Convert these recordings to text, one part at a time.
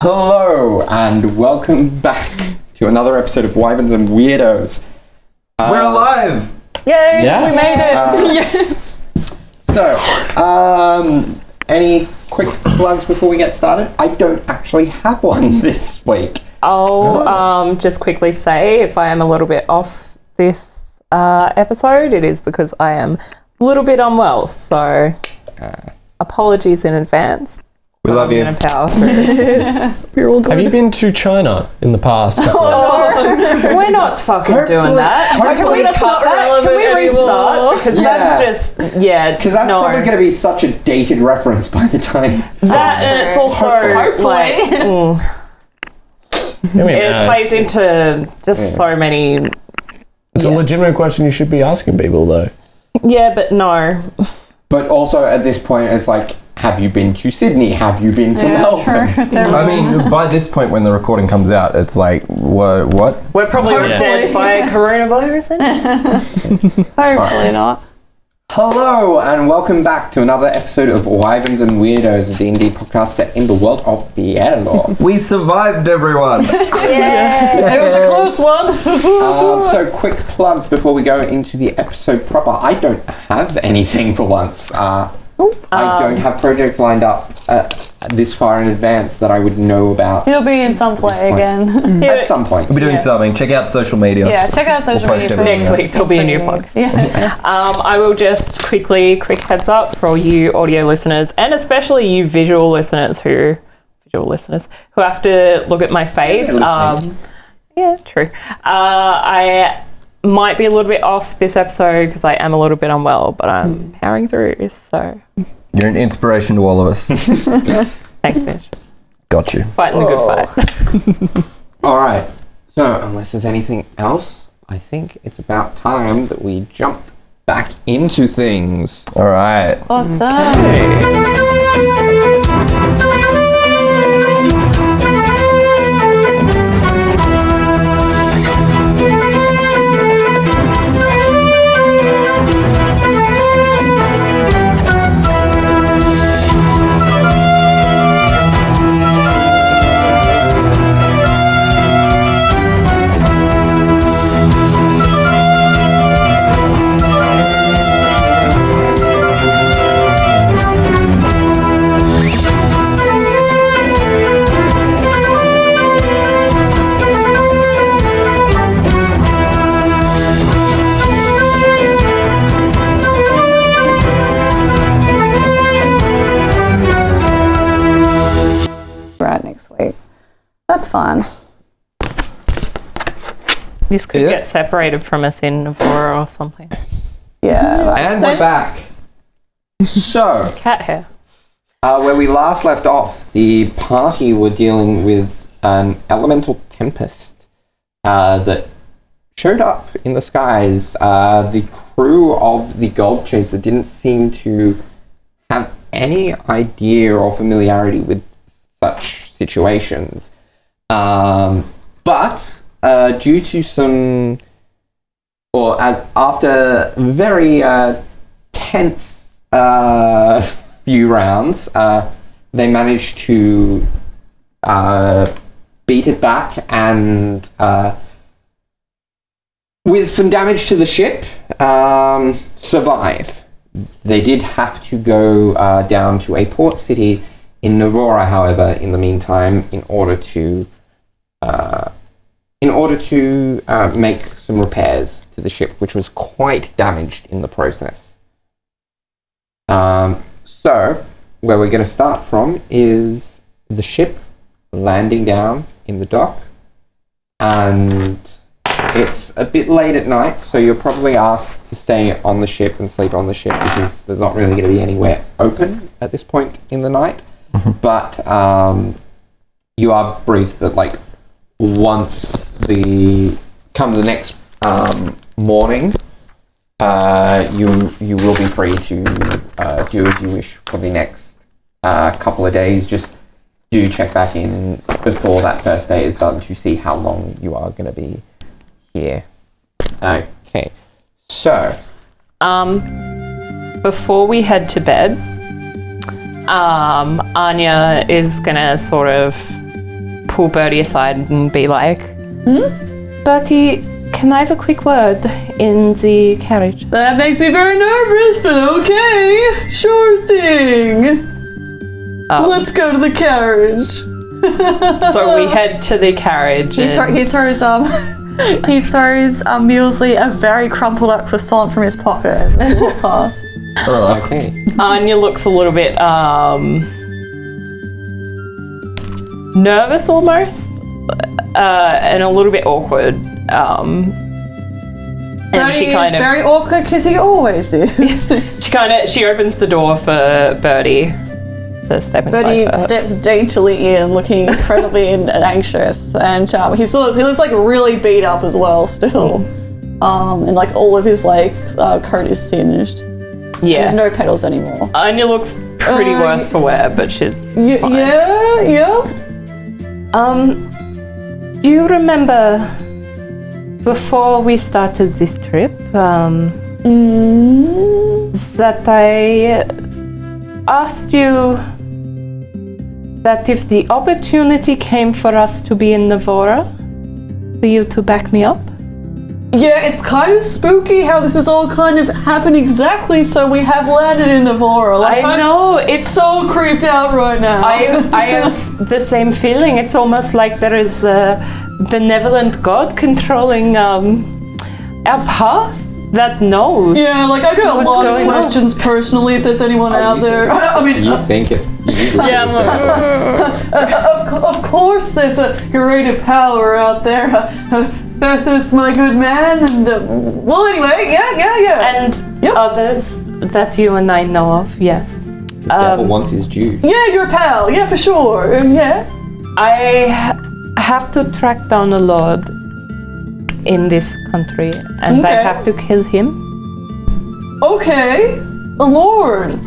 Hello and welcome back to another episode of Wyverns and Weirdos. We're alive! Yay! Yeah. We made it! Yes! So, any quick plugs before we get started? I don't actually have one this week. I'll just quickly say if I am a little bit off this episode, it is because I am a little bit unwell, so apologies in advance. We love you. I'm going to power through this. We're all good. Have you been to China in the past? We're not fucking doing that. Can we that's cut not that? Can we relevant restart? anymore. Because Yeah. that's just, Because that's no. probably going to be such a dated reference by the time. That and it's also like, it plays into just so many. It's a legitimate question you should be asking people, though. Yeah, but no. But also at this point, it's like, have you been to Sydney? Have you been to Melbourne? I mean, by this point when the recording comes out, it's like, what? We're probably dead by coronavirus. Hopefully not. Hello and welcome back to another episode of Wyverns and Weirdos, a D&D podcast set in the world of Biello. We survived, everyone! It was a close one. So quick plug before we go into the episode proper. I don't have anything for once. I don't have projects lined up this far in advance that I would know about He'll be in some play again. at some point. We'll be doing something. Check out social media. Yeah, check out social We'll post media. everything. Next week there'll be a new plug. Yeah. I will just quick heads up for all you audio listeners and especially you visual listeners who have to look at my face. Yeah, true. I might be a little bit off this episode because I am a little bit unwell, but I'm powering through. So You're an inspiration to all of us. thanks, bitch. Got you. Fighting the good fight. All right. So unless there's anything else, I think it's about time that we jump back into things. All right. Awesome. Right next week. That's fine. This could Yeah. get separated from us in Navora or something. Yeah. And we're back. So, Cat hair. where we last left off, the party were dealing with an elemental tempest that showed up in the skies. The crew of the Gold Chaser didn't seem to have any idea or familiarity with such situations. But due to some, or after very tense few rounds, they managed to beat it back and with some damage to the ship, survive. They did have to go down to a port city in Navora, however, in the meantime, in order to make some repairs to the ship, which was quite damaged in the process. So, where we're going to start from is the ship landing down in the dock, and it's a bit late at night, so you're probably asked to stay on the ship and sleep on the ship because there's not really going to be anywhere open at this point in the night. But you are briefed that, like, once the next morning, you will be free to do as you wish for the next couple of days. Just do check back in before that first day is done to see how long you are going to be here. Okay, so Before we head to bed, Anya is gonna sort of pull Bertie aside and be like, Bertie, can I have a quick word in the carriage? That makes me very nervous, but okay. Sure thing. Let's go to the carriage. So we head to the carriage. He throws Mulesley a very crumpled up croissant from his pocket and walk past. Okay. Anya looks a little bit nervous almost, and a little bit awkward. And she kind of very awkward because he always is. she opens the door for Bertie to step inside. Bertie her. steps daintily in, looking incredibly anxious, and he looks like really beat up as well still. And like all of his coat is singed. Yeah. There's no petals anymore. Anya looks pretty worse for wear, but she's fine. Yeah. Do you remember before we started this trip that I asked you that if the opportunity came for us to be in Navora, for you to back me up? Yeah, it's kind of spooky how this has all kind of happened exactly, so we have landed in Navora. I know, I'm it's so creeped out right now. I have the same feeling. It's almost like there is a benevolent God controlling our path that knows. Yeah, I got a What's lot of going on? questions personally, if there's anyone out you there. think- I mean, You think it's you? Yeah, I'm like, of course there's a greater power out there. Bethus, my good man, and well, anyway, yeah. and Yep. others that you and I know of, yes. The devil wants his due. Yeah, you're a pal. Yeah, for sure. Yeah. I have to track down a lord in this country, and I Okay. have to kill him. Okay. The Lord.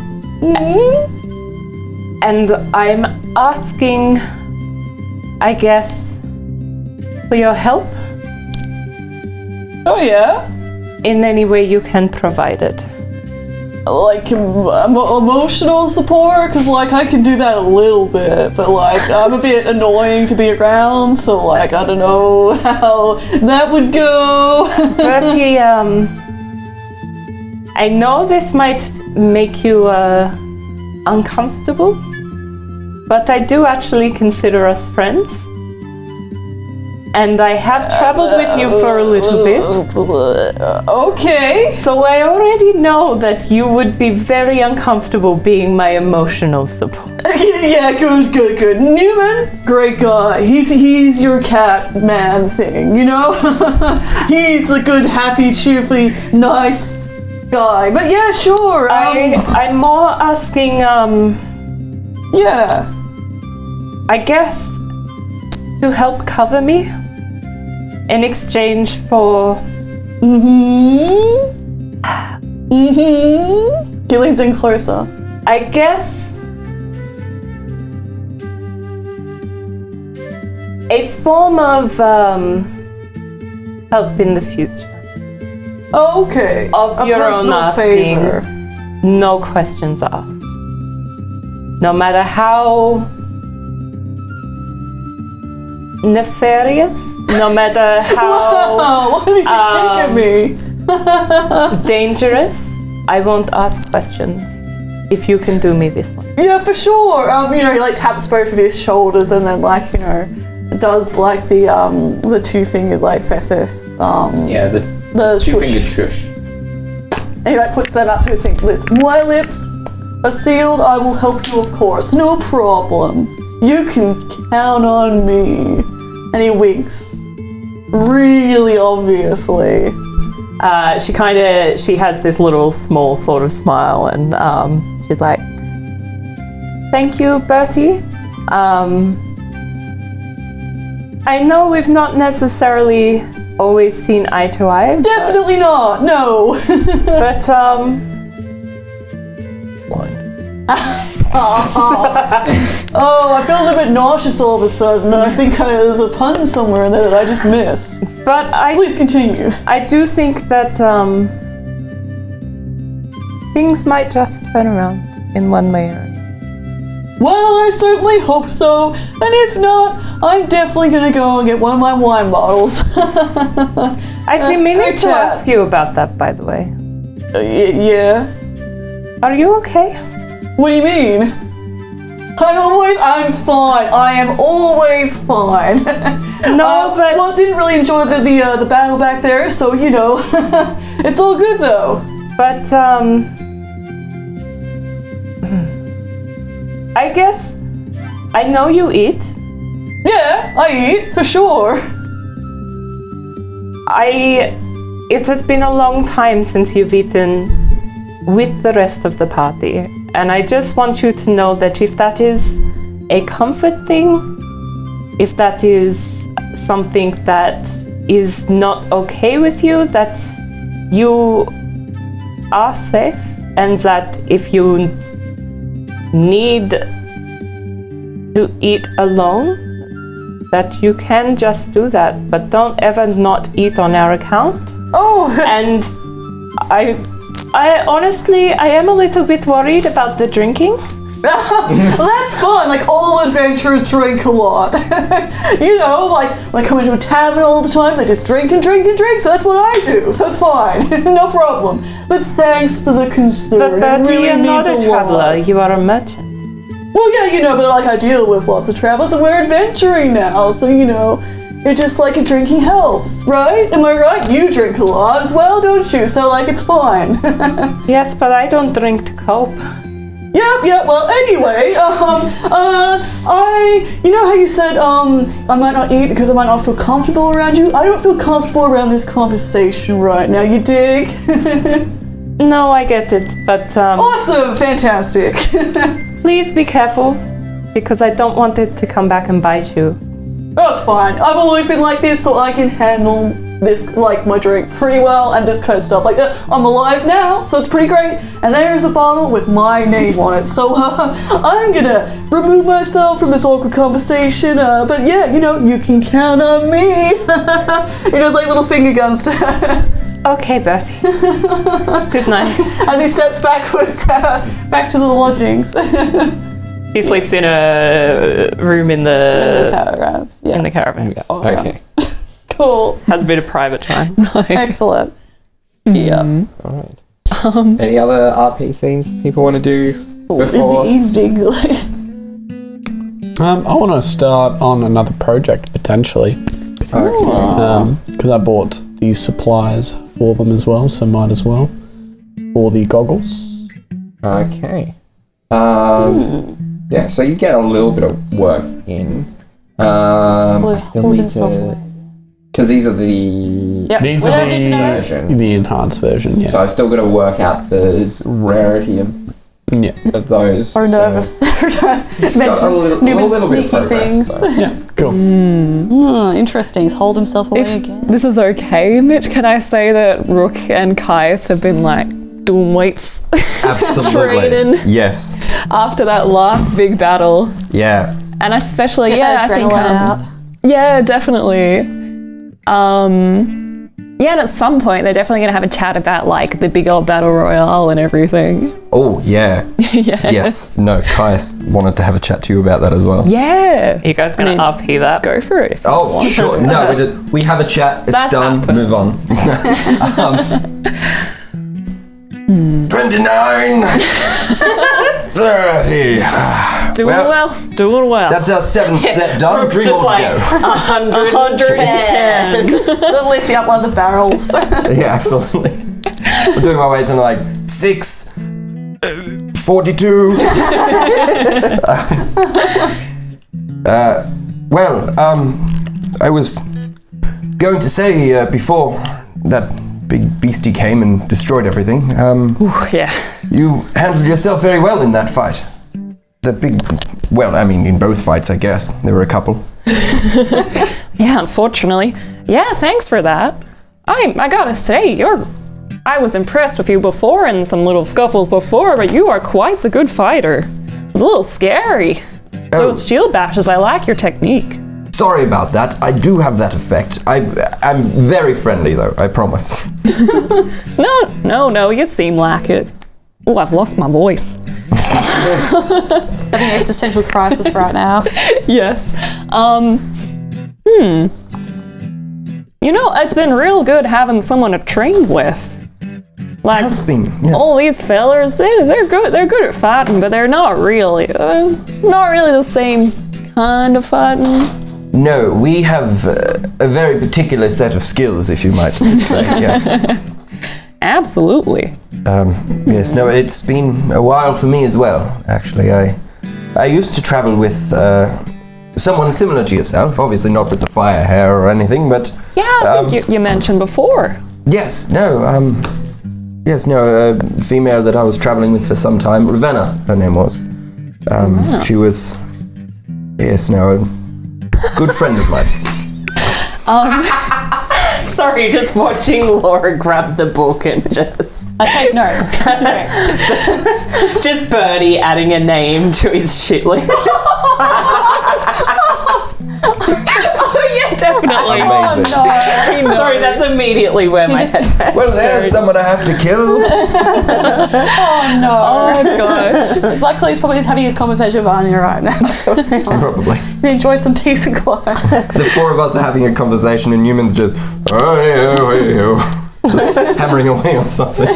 And I'm asking, I guess, for your help Oh yeah. in any way you can provide it. Emotional support, because I can do that a little bit, but I'm a bit annoying to be around, so I don't know how that would go. Bertie, I know this might make you uncomfortable, but I do actually consider us friends. And I have traveled with you for a little bit. Okay. So I already know that you would be very uncomfortable being my emotional support. Yeah, good. Newman, great guy. He's your cat man thing, you know? He's the good, happy, cheerfully, nice guy. But yeah, sure. I'm more asking, Yeah. I guess, to help cover me in exchange for He leans in closer. I guess a form of help in the future. Okay. Of A your own personal asking. favor. No questions asked. No matter how nefarious, no matter how Oh, what do you think of me? dangerous, I won't ask questions if you can do me this one. Yeah, for sure. He taps both of his shoulders and then does the two-fingered Fethis. Yeah, the The two-fingered shush. shush. And he puts them up to his lips. My lips are sealed. I will help you, of course. No problem. You can count on me. And he winks. Really obviously. She has this little small sort of smile, and she's like, "Thank you, Bertie. I know we've not necessarily always seen eye to eye, Definitely not. No. but Blind. Oh, I feel a little bit nauseous all of a sudden. I think there's a pun somewhere in there that I just missed. I Please continue. I do think that things might just turn around in one way or another. Well, I certainly hope so. And if not, I'm definitely gonna go and get one of my wine bottles. I've been meaning great to chat. ask you about that, by the way. Yeah. Are you okay? What do you mean? I'm fine. I am always fine. No, but Well, I didn't really enjoy the battle back there, so you know, it's all good though. But, I guess I know you eat. Yeah, I eat for sure. It has been a long time since you've eaten with the rest of the party, and I just want you to know that if that is a comfort thing, if that is something that is not okay with you, that you are safe, and that if you need to eat alone, that you can just do that, but don't ever not eat on our account. Oh, And I honestly, I am a little bit worried about the drinking. well, that's fun. Like all adventurers drink a lot. You know, like coming to a tavern all the time. They just drink and drink and drink. So that's what I do. So it's fine, no problem. But thanks for the concern. But It Bertie, really you're not means a lot. traveler, you are a merchant. Well, yeah, you know, but like I deal with lots of travelers, and we're adventuring now. So you know, it's just like a drinking helps, right? Am I right? You drink a lot as well, don't you? So like it's fine. Yes, but I don't drink to cope. Yep, well, anyway, you know how you said, I might not eat because I might not feel comfortable around you? I don't feel comfortable around this conversation right now, you dig? No, I get it, but Awesome, fantastic. please be careful, because I don't want it to come back and bite you. That's fine. I've always been like this, so I can handle this, like my drink pretty well, and this kind of stuff. Like, I'm alive now, so it's pretty great. And there's a bottle with my name on it, so I'm gonna remove myself from this awkward conversation. But yeah, you know, you can count on me. He does like little finger guns to Okay, Bertie. Good night. as he steps backwards back to the lodgings. He sleeps in a room in the caravan. Okay. Cool. Has a bit of private time. Excellent. Yeah. All right. Any other RP scenes people want to do In before? the evening. I want to start on another project potentially, Okay. because I bought these supplies for them as well, so might as well. For the goggles. Okay. Yeah, so you get a little bit of work in. I still need to... Because these are the Yeah. These we are don't need to know. version. The enhanced version, yeah. So I've still got to work out the rarity of Yeah. those. Or nervous every time. Got a Mention little, new and little bit of sneaky progress, things. though. Yeah, cool. Interesting. He's hold himself away again. This is okay, Mitch. Can I say that Rook and Caius have been like doing weights Absolutely. Training. Yes. after that last big battle, Yeah. and especially Get yeah, that I think adrenaline out. yeah, definitely. Yeah, and at some point they're definitely gonna have a chat about like the big old battle royale and everything. Oh, yeah. Yeah. Yes. No, Caius wanted to have a chat to you about that as well. Yeah. You guys gonna RP that? Go for it. Oh, sure. No, we have a chat. It's That done. happened. Move on. 29! 30. Doing Well, well. Doing well. That's our 7th set done. Rook's 3 just more like, to 110. So lifting up one of the barrels. go. Yeah, absolutely. I'm doing my weights and I'm like, 6, 42. I was going to say before that big beastie came and destroyed everything, Yeah. you handled yourself very well in that fight. In both fights, I guess. There were a couple. Yeah, unfortunately. Yeah, thanks for that. I gotta say, I was impressed with you before in some little scuffles before, but you are quite the good fighter. It was a little scary. Those shield bashes, I like your technique. Sorry about that. I do have that effect. I'm very friendly, though, I promise. No, you seem like it. Oh, I've lost my voice. Having an existential crisis right now. Yes. You know, it's been real good having someone to train with. Like, Has been, yes. all these fellers, they're good. They're good at fighting, but they're not really the same kind of fighting. No, we have a very particular set of skills, if you might say. Yes. Absolutely. Yes. No, it's been a while for me as well. Actually, I used to travel with someone similar to yourself. Obviously, not with the fire hair or anything, but Yeah, I think you mentioned before. yes. No. Yes. No. A female that I was traveling with for some time, Ravenna, her name was. She was. Yes. No. A good friend of mine. Sorry, just watching Laura grab the book and just I take notes. just Bertie adding a name to his shit list. Oh yeah, definitely. Amazing. No. Sorry, that's immediately where my head went. Well, there's someone I have to kill. Oh no. Oh gosh. Luckily, he's probably having his conversation with Anya right now. So Probably. enjoy some peace and quiet. The four of us are having a conversation, and Newman's just hammering away on something.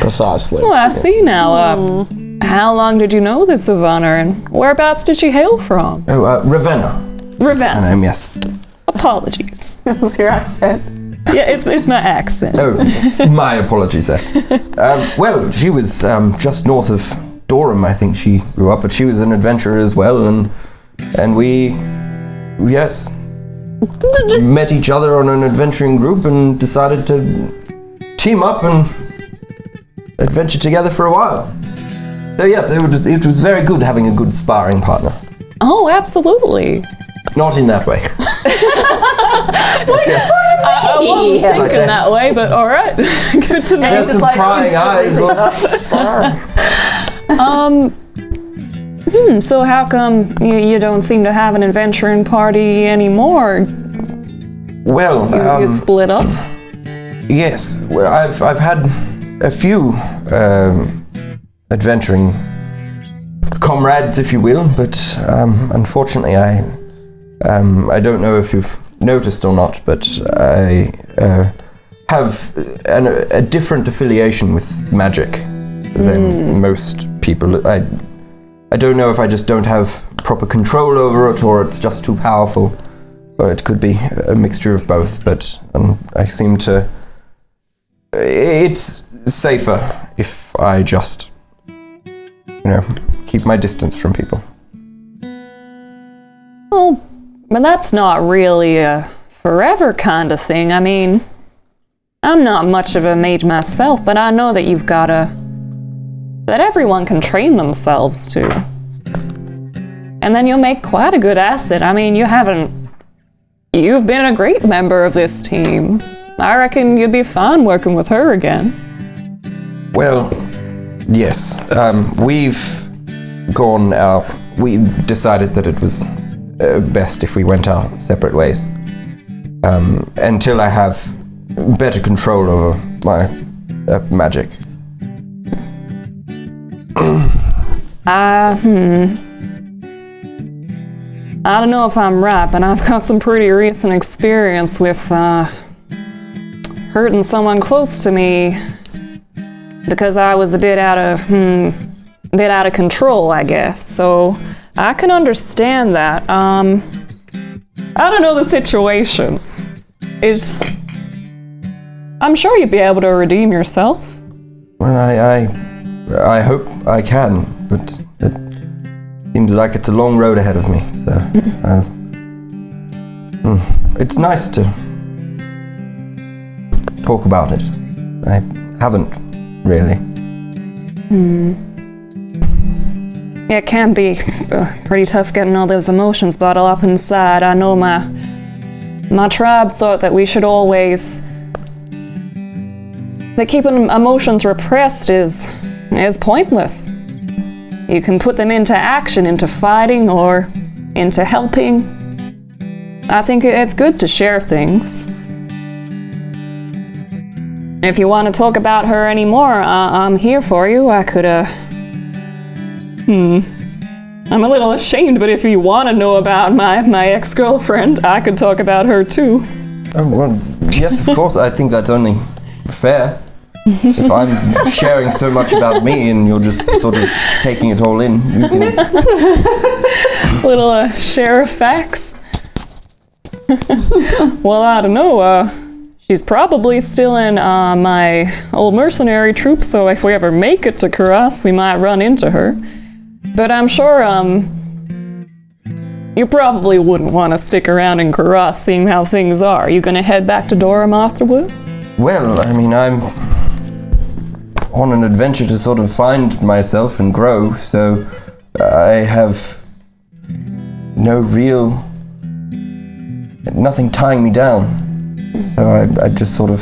Precisely. Well, I see now. How long did you know this Savannah, and whereabouts did she hail from? Oh, Ravenna. Her Ravenna. name, yes. Apologies. What's your accent? Yeah, it's my accent. Oh, my apologies there. Well, she was just north of Durham, I think she grew up, but she was an adventurer as well, and we, yes, met each other on an adventuring group and decided to team up and adventure together for a while. So yes, it was very good having a good sparring partner. Oh, absolutely. Not in that way. I wasn't Like thinking this. that way, but all right. Good to know. Just some prying eyes. So how come you don't seem to have an adventuring party anymore? Well, You split up? yes. Well, I've had a few adventuring comrades, if you will, but unfortunately, I don't know if you've noticed or not, but I have a different affiliation with magic than most people. I don't know if I just don't have proper control over it, or it's just too powerful, or it could be a mixture of both. But I seem to. It's safer if I just, keep my distance from people. Oh, but that's not really a forever kind of thing. I mean, I'm not much of a mage myself, but I know that you've got that everyone can train themselves to. And then you'll make quite a good asset. I mean, you've been a great member of this team. I reckon you'd be fine working with her again. Well, yes. We've gone out. We decided that it was best if we went our separate ways. Until I have better control over my magic. I don't know if I'm right, but I've got some pretty recent experience with hurting someone close to me because I was a bit out of control, I guess. So I can understand that. I don't know the situation. I'm sure you'd be able to redeem yourself. Well, I hope I can, but it seems like it's a long road ahead of me. So it's nice to talk about it. I haven't really. It can be pretty tough getting all those emotions bottled up inside. I know my tribe thought that we should always... that keeping emotions repressed is pointless. You can put them into action, into fighting, or into helping. I think it's good to share things. If you want to talk about her anymore, I'm here for you. I could I'm a little ashamed, but if you want to know about my ex-girlfriend, I could talk about her too. Oh, well, yes, of course. I think that's only fair. If I'm sharing so much about me and you're just sort of taking it all in, you can... Little share of facts. Well, I don't know. She's probably still in my old mercenary troop, so if we ever make it to Kuras, we might run into her. But I'm sure you probably wouldn't want to stick around in Kuras, seeing how things are. You gonna head back to Durham afterwards? Well, I mean, I'm on an adventure to sort of find myself and grow, so I have nothing tying me down. So I just sort of...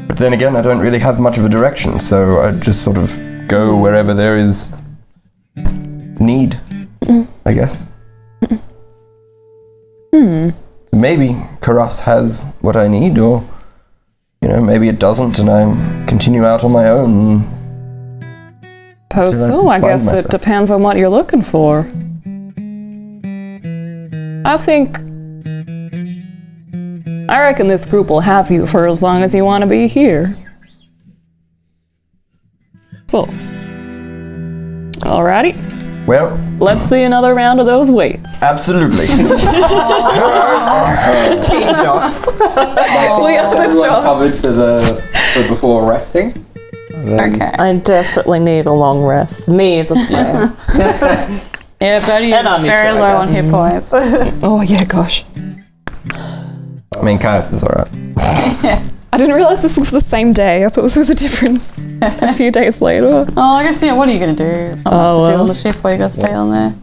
But then again, I don't really have much of a direction, so I just sort of go wherever there is need, I guess. Maybe Kuras has what I need, or, maybe it doesn't, and I continue out on my own. Suppose Till I so. I find guess myself. it depends on what you're looking for. I reckon this group will have you for as long as you want to be here. So, alrighty, Well, let's see another round of those weights. absolutely. Team jobs. We have the Everyone job. covered for before resting. Okay. I desperately need a long rest. Me as a player. Yeah, Birdie And I'm is very Mitchell, I low on hit points. Oh yeah, gosh. I mean, Caius is alright. I didn't realize this was the same day. I thought this was a few days later. Oh, I guess, what are you going to do? There's not much to do on the ship while you got to stay on there.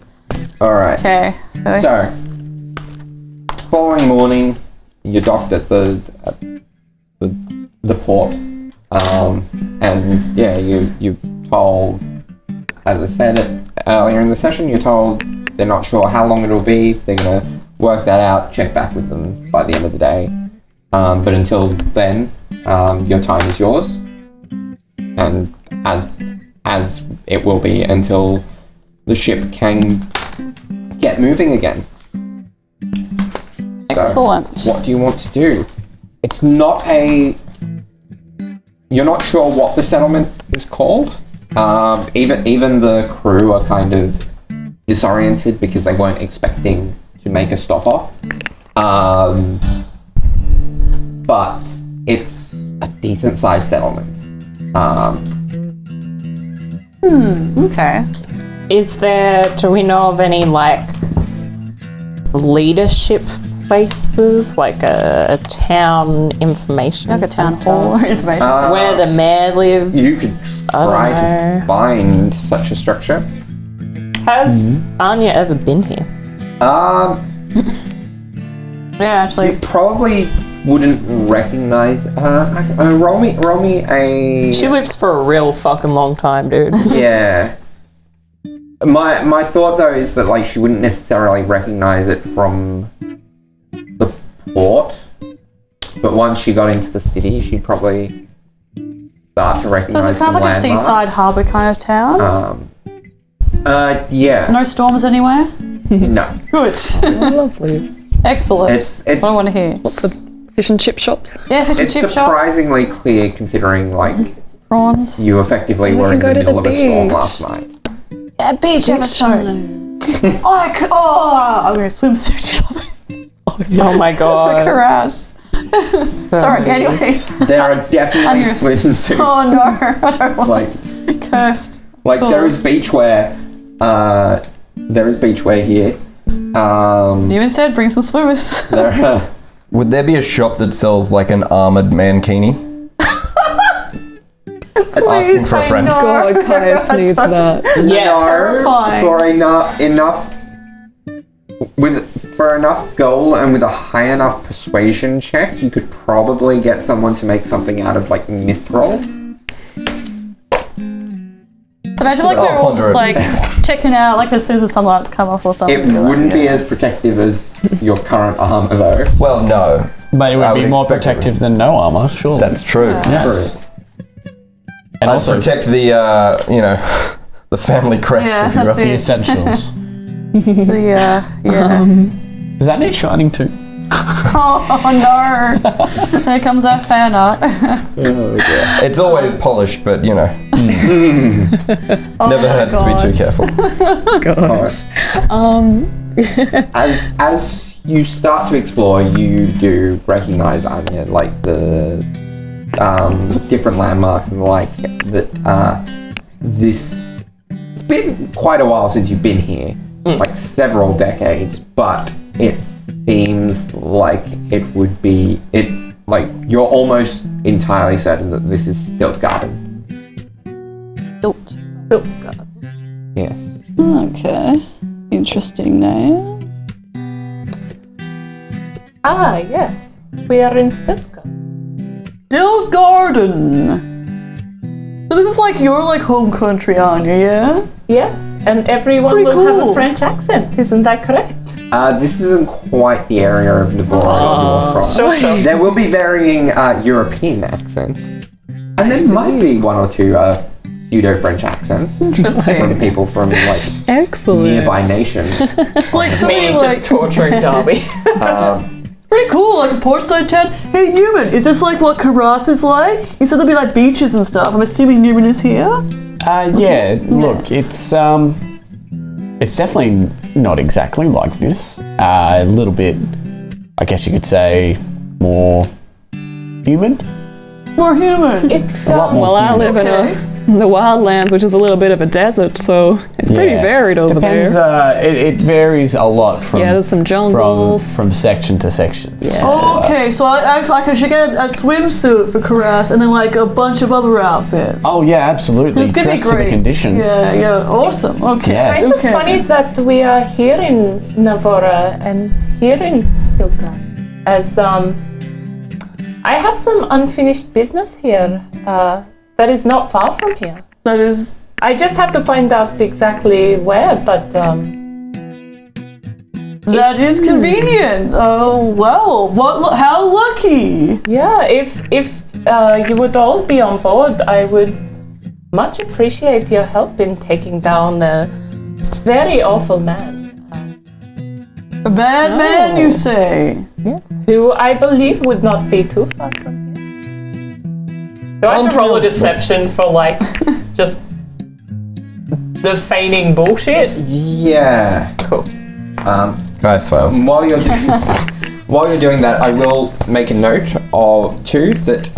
All right. Okay, so So, following morning, you're docked at the port, and yeah, you told, as I said earlier in the session, you're told they're not sure how long it'll be. They're gonna work that out, check back with them by the end of the day. But until then, your time is yours, and as it will be until the ship can get moving again. excellent. So, what do you want to do? It's not you're not sure what the settlement is called. Even the crew are kind of disoriented because they weren't expecting to make a stop off. But it's a decent sized settlement. Okay. Do we know of any, leadership places? Like a town information Like a town center? hall or information. Where the mayor lives? You could try to find such a structure. Has Anya ever been here? Yeah, actually. Probably wouldn't recognize her. Roll me a. She lives for a real fucking long time, dude. Yeah. My thought though is that she wouldn't necessarily recognize it from the port, but once she got into the city, she'd probably start to So recognize is it kind some of like a landmarks. seaside harbour kind of town? Yeah. No storms anywhere? No. Good. Lovely. Excellent. It's what I want to hear. Fish and chip shops. Yeah, fish and it's chip shops. surprisingly clear considering Prawns. you effectively were in the go to middle the of a storm beach. last night. Yeah, beach episode. I'm going to swimsuit shopping. Oh my For god. Caras. Sorry, anyway. There are definitely Under- swimsuits. Oh no, I don't want cursed. Cool. There is beachwear. There is beachwear here. You even said bring some swimmers. There Would there be a shop that sells an armored mankini? Asking for a friend. God, Caius needs that. Yeah. Terrifying. for enough gold and with a high enough persuasion check, you could probably get someone to make something out of mithril. Imagine they're all just checking out as soon as the sunlight's come off or something. It wouldn't be as protective as your current armor though. Well, no. But it I would be would more expect it protective than no armor, surely. That's true. Yes. True. And I'd also, protect the, the family crest, Yeah, if you that's will. The it. essentials. Yeah. Does that need shining too? Oh no! There comes that fan art. It's always polished, but you know, Oh never my hurts to be too gosh. careful. As you start to explore, you do recognize Anya, like the different landmarks and the like. That it's been quite a while since you've been here, like several decades, but it seems like it would be you're almost entirely certain that this is Stilt Garden. Built. Yes. Okay. Interesting name. Ah, yes. We are in Stilka. Stilt Garden. So this is like your home country, Anya, yeah? Yes, and everyone Pretty will have cool. a French accent. Isn't that correct? This isn't quite the area of Navarra you're from. Sure. There will be varying European accents, and there might be one or two pseudo-French accents from people from Excellent. nearby nations. Like somebody Me like just torturing Darby. pretty cool, like a portside town. Hey Newman, is this like what Karas is like? You said there'll be like beaches and stuff. I'm assuming Newman is here. Yeah, look, it's definitely not exactly like this. A little bit, I guess you could say, more humid. More human. It's A lot more Well, I humid. live in the wildlands, which is a little bit of a desert, so it's pretty Yeah. varied over Depends, there. it varies a lot from Yeah, there's some jungles. from section to section. Okay, so I should get a swimsuit for Karas and then like a bunch of other outfits. Oh yeah, absolutely. It's gonna be Dressed to the great. conditions. Yeah, awesome. Okay. Yes. kind of Okay. funny that we are here in Navarra and here in Stilka, as I have some unfinished business here that is not far from here. That is I just have to find out exactly where, but that is convenient. Oh well, what? How lucky! yeah, if you would all be on board, I would much appreciate your help in taking down a very awful man. A bad man, you say? Yes, who I believe would not be too far from here. Do I have to roll a deception for like just the feigning bullshit? Yeah. Cool. Nice files. While you're doing that, I will make a note of too that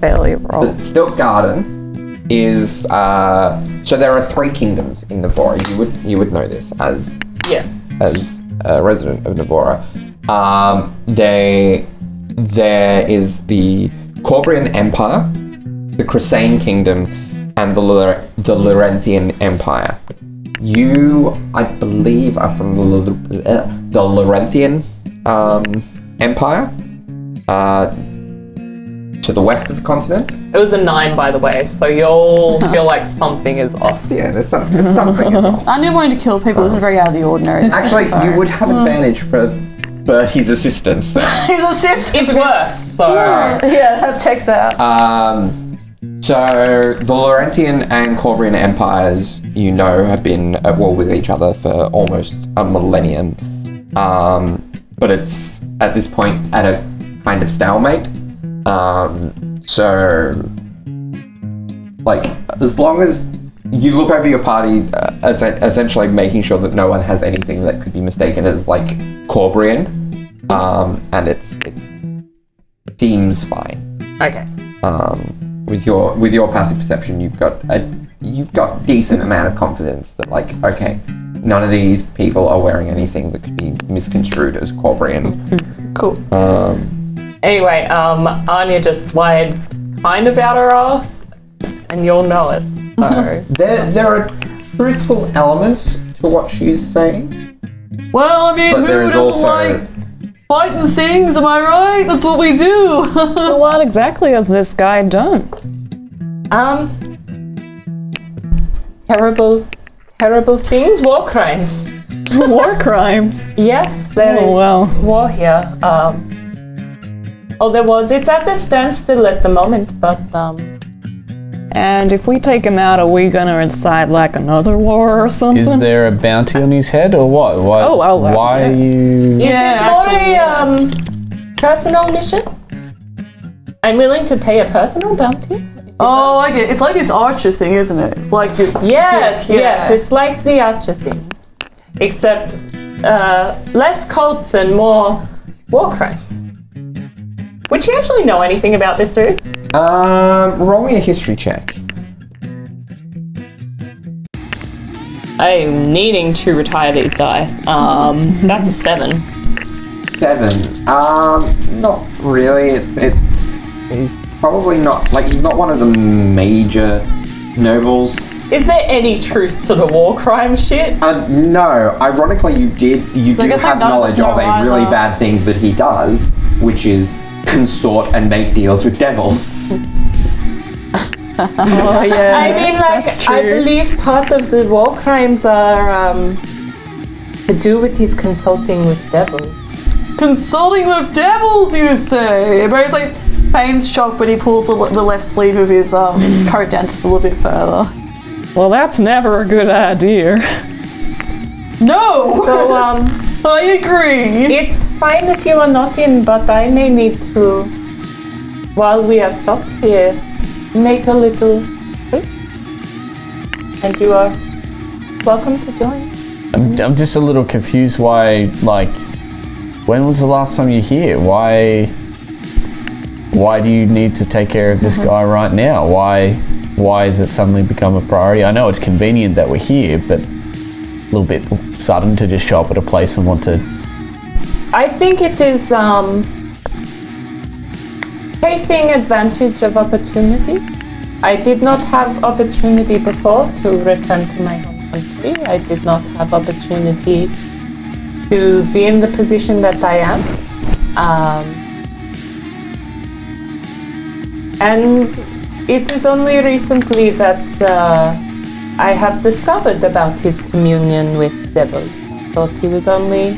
Barely roll. the Stilt Garden is so there are 3 kingdoms in Navarra. You would know this as Yeah. a resident of Navarra. There is the Corbrian Empire, the Crusane Kingdom, and the Laurenthian Empire. You, I believe, are from the Laurenthian Empire, to the west of the continent. It was a 9, by the way, so you'll feel like something is off. Yeah, there's something as well. I never wanted to kill people. Isn't very out of the ordinary. Actually, so. you would have advantage for Bertie's assistance there. He's assistant. It's worse, so Yeah, that checks out. So the Laurenthian and Corbrian empires, have been at war with each other for almost a millennium. But it's at this point at a kind of stalemate. So, like, as long as you look over your party, essentially making sure that no one has anything that could be mistaken as like Corbrian, and it seems fine. okay. With your passive perception, you've got decent amount of confidence that like, okay, none of these people are wearing anything that could be misconstrued as Corbrian. Cool. Anyway, Anya just lied kind of out her ass, and you'll know it. So There are truthful elements to what she's saying, Well, I mean, but who there is doesn't also like fighting things? Am I right? That's what we do. So what exactly has this guy done? terrible things, war crimes. War crimes. Yes, there is Oh, well. war here. It's at a standstill at the moment, but And if we take him out, are we gonna incite like another war or something? Is there a bounty on his head or what? Why, why are you... Yeah, It's more a personal mission. I'm willing to pay a personal bounty. Oh, I get it. It's like this Archer thing, isn't it? It's like your Yes, dick, yes, it's like the Archer thing. Except less cults and more war crimes. Would you actually know anything about this dude? Roll me a history check. I'm needing to retire these dice. That's a 7. 7. Not really. He's probably not, like, he's not one of the major nobles. Is there any truth to the war crime shit? No. Ironically, you do guess, like, have none of us knowledge of know a really either. bad thing that he does, which is consort and make deals with devils. Oh yeah. I mean, like, that's true. I believe part of the war crimes are to do with his consulting with devils. Consulting with devils, you say? But he's like, Payne's shocked when he pulls the left sleeve of his coat down just a little bit further. Well, that's never a good idea. No! So, I agree. it's fine if you are not in, but I may need to, while we are stopped here, make a little trip. And you are welcome to join. I'm just a little confused why, like, when was the last time you're here? Why do you need to take care of this guy right now? Why has it suddenly become a priority? I know it's convenient that we're here, but a little bit sudden to just show up at a place and want to... I think it is taking advantage of opportunity. I did not have opportunity before to return to my home country. I did not have opportunity to be in the position that I am. And it is only recently that I have discovered about his communion with devils. I thought he was only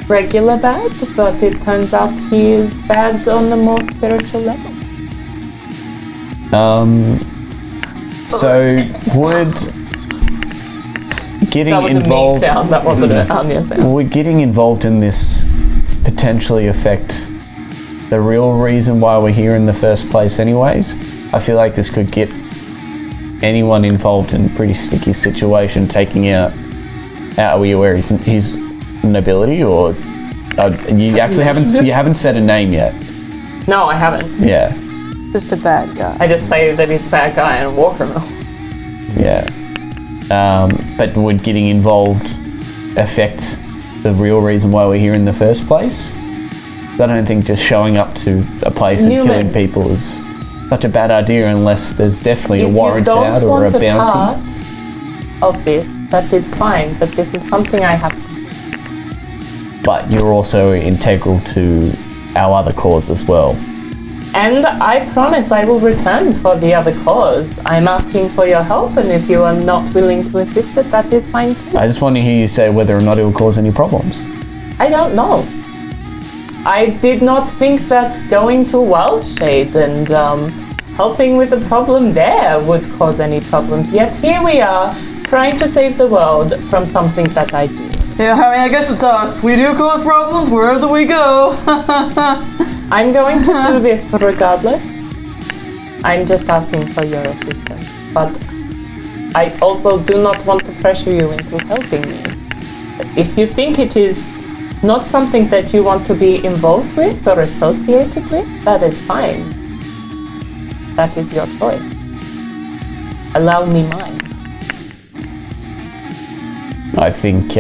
regular bad, but it turns out he is bad on the more spiritual level. So would getting That was involved... a me sound, that wasn't an Anya sound. Would getting involved in this potentially affect the real reason why we're here in the first place anyways? I feel like this could get anyone involved in a pretty sticky situation, taking out are we aware his nobility, or you actually haven't said a name yet? No, I haven't. Yeah, Just a bad guy. I just say that he's a bad guy and a war criminal. yeah. But would getting involved affect the real reason why we're here in the first place? I don't think just showing up to a place and killing people is such a bad idea unless there's definitely a warrant out or a bounty. If you don't want a part of this, that is fine, but this is something I have to. But you're also integral to our other cause as well. And I promise I will return for the other cause. I'm asking for your help, and if you are not willing to assist it, that is fine too. I just want to hear you say whether or not it will cause any problems. I don't know. I did not think that going to Wildshade and helping with the problem there would cause any problems. Yet here we are, trying to save the world from something that I do. Yeah, I mean, I guess it's us. We do cause problems wherever we go. I'm going to do this regardless. I'm just asking for your assistance. But I also do not want to pressure you into helping me. If you think it is not something that you want to be involved with or associated with, that is fine. That is your choice. Allow me mine. I think,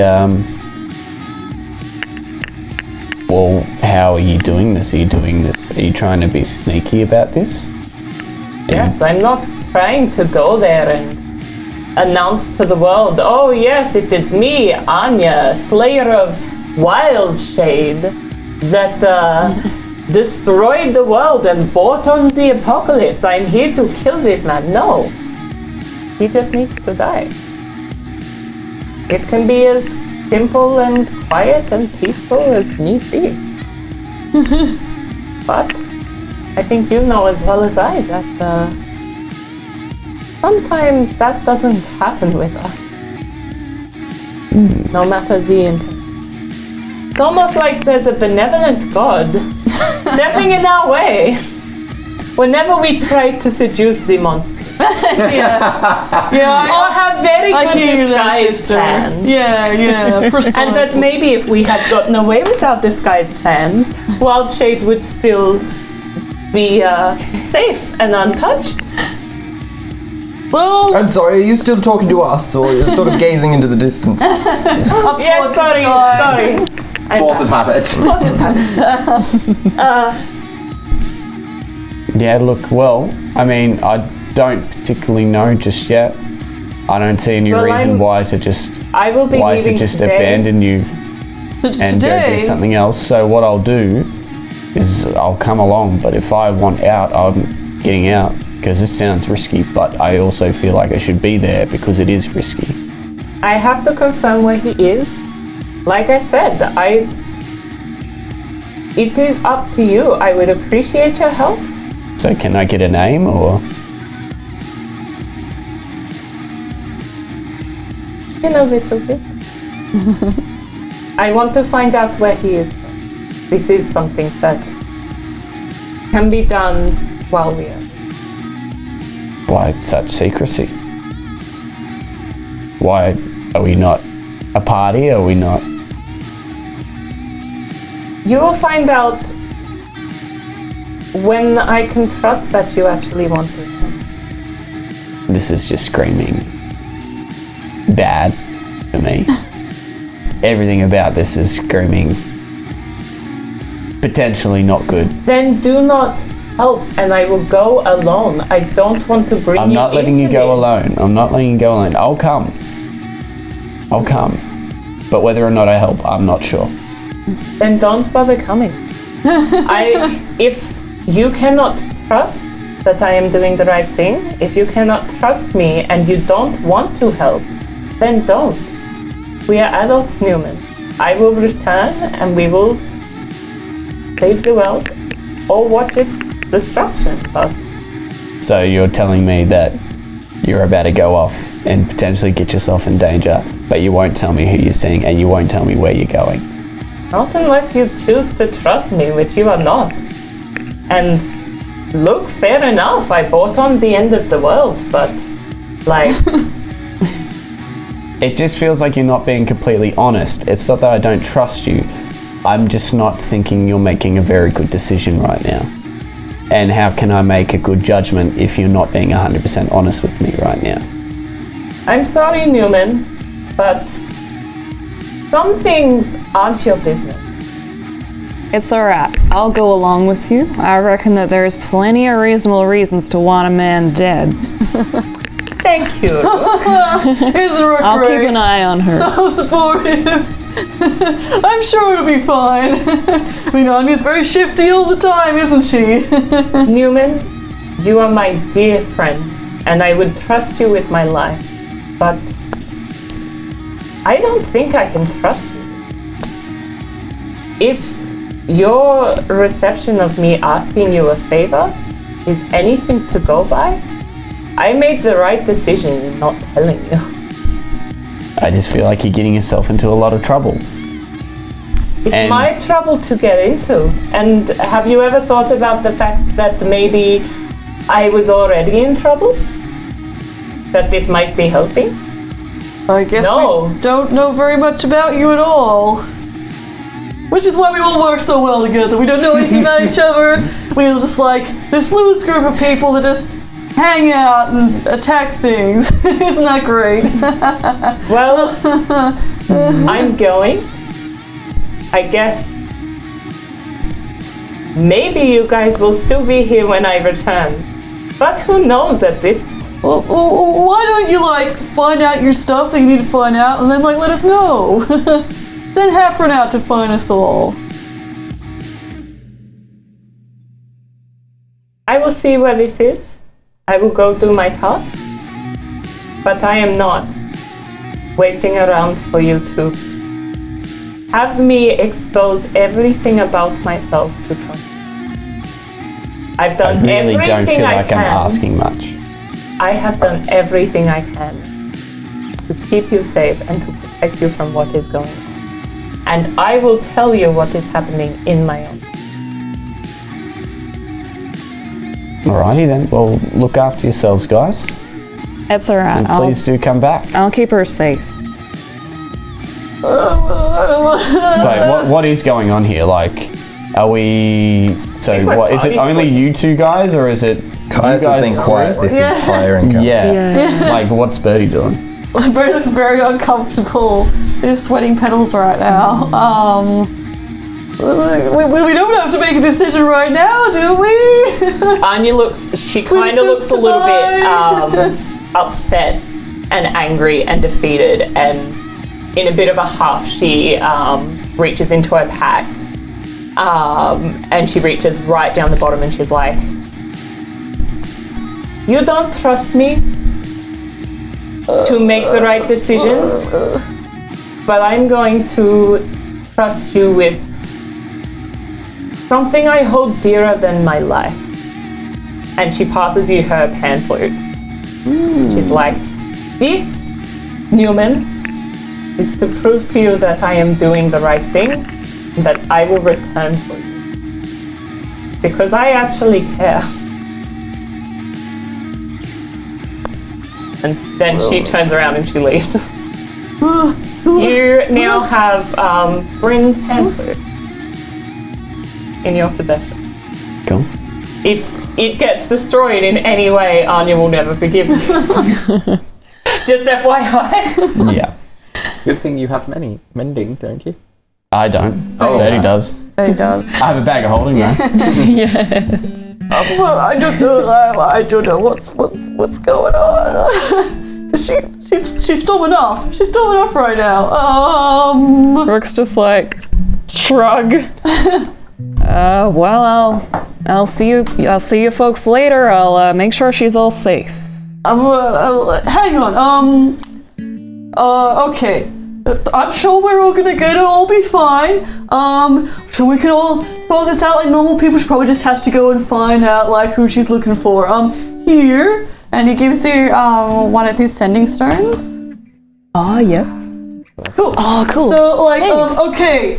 well, how are you doing this? Are you trying to be sneaky about this? Yes, I'm not trying to go there and announce to the world, oh yes, it is me, Anya, Slayer of Wildshade, that destroyed the world and brought on the apocalypse. I'm here to kill this man. No. He just needs to die. It can be as simple and quiet and peaceful as need be. But I think you know as well as I that sometimes that doesn't happen with us. No matter the intent. It's almost like there's a benevolent God stepping in our way whenever we try to seduce the monster. Yeah, Or have very I good hear you there, disguise sister. plans. Yeah, precisely. And that maybe if we had gotten away with our disguise plans, Wildshade would still be safe and untouched. Well, I'm sorry, are you still talking to us, or you're sort of gazing into the distance? up towards Yeah, the sorry, sky. sorry. Force of habit. Force of habit. Yeah, look, well, I mean, I don't particularly know just yet. I don't see any Well, reason I'm- why to just I will be leaving today. abandon you and go Today, do something else. So what I'll do is I'll come along, but if I want out, I'm getting out because this sounds risky, but I also feel like I should be there because it is risky. I have to confirm where he is. Like I said, it is up to you. I would appreciate your help. So can I get a name or? In a little bit. I want to find out where he is from. This is something that can be done while we are. Why such secrecy? Why are we not a party? Are we not? You will find out when I can trust that you actually want to. This is just screaming bad for me. Everything about this is screaming potentially not good. Then do not help, and I will go alone. I don't want to bring you I'm not letting you into go this. alone. I'm not letting you go alone. I'll come. I'll come. But whether or not I help, I'm not sure. Then don't bother coming. If you cannot trust that I am doing the right thing, if you cannot trust me and you don't want to help, then don't. We are adults, Newman. I will return and we will save the world or watch its destruction, but So you're telling me that you're about to go off and potentially get yourself in danger, but you won't tell me who you're seeing and you won't tell me where you're going. not unless you choose to trust me, which you are not. And look, fair enough, I bought on the end of the world, but like, It just feels like you're not being completely honest. It's not that I don't trust you. I'm just not thinking you're making a very good decision right now. And how can I make a good judgment if you're not being 100% honest with me right now? I'm sorry, Newman, but some things aren't your business. It's alright. I'll go along with you. I reckon that there's plenty of reasonable reasons to want a man dead. Thank you. isn't Rook I'll great? keep an eye on her. So supportive. I'm sure it'll be fine. I mean, Anya's very shifty all the time, isn't she? Newman, you are my dear friend, and I would trust you with my life, but I don't think I can trust you. If your reception of me asking you a favor is anything to go by, I made the right decision in not telling you. I just feel like you're getting yourself into a lot of trouble. It's And- my trouble to get into. And have you ever thought about the fact that maybe I was already in trouble? That this might be helping? I guess No. we don't know very much about you at all. Which is why we all work so well together. We don't know anything about each other. We're just like this loose group of people that just hang out and attack things. Isn't that great? Well, I'm going. I guess maybe you guys will still be here when I return. But who knows at this point? Well, why don't you like find out your stuff that you need to find out and then like let us know? Send Heffron out to find us all. I will see where this is. I will go do my task. But I am not waiting around for you to have me expose everything about myself to trust. I've I done really everything don't feel I like can. I'm asking much. I have done everything I can to keep you safe and to protect you from what is going on. And I will tell you what is happening in my own. Alrighty then. Well, look after yourselves, guys. It's alright. And please do come back. I'll keep her safe. So what is going on here? Like, are we? So we're what is it? party Only you two guys, or is it? Kaya's you has guys been quiet three? this entire encounter. Yeah. Like, what's Birdie doing? Birdie looks very uncomfortable. He's sweating petals right now. We don't have to make a decision right now, do we? Anya looks, she kind of looks a little bit upset and angry and defeated, and in a bit of a huff she reaches into her pack and she reaches right down the bottom and she's like, you don't trust me to make the right decisions, but I'm going to trust you with something I hold dearer than my life. And she passes you her pan flute. She's like, this, Newman, is to prove to you that I am doing the right thing and that I will return for you. Because I actually care. And then she turns around and she leaves. You now have Bryn's pan flute in your possession. Cool. If it gets destroyed in any way, Anya will never forgive you. Just FYI. Yeah. Good thing you have mending, don't you? I don't. Oh. Birdie does. He does. I have a bag of holding though. Well, I don't know. I don't know what's going on. She's storming off. She's storming off right now. Rook's just like, shrug. Well, I'll see you. I'll see you folks later. I'll make sure she's all safe. Hang on. Okay. I'm sure we're all gonna get it. All be fine. Sure we can all sort this out like normal people. She probably just has to go and find out like who she's looking for. Here, and he gives you one of his sending stones. Oh, yeah. Cool. Oh, cool. So like, Thanks. okay,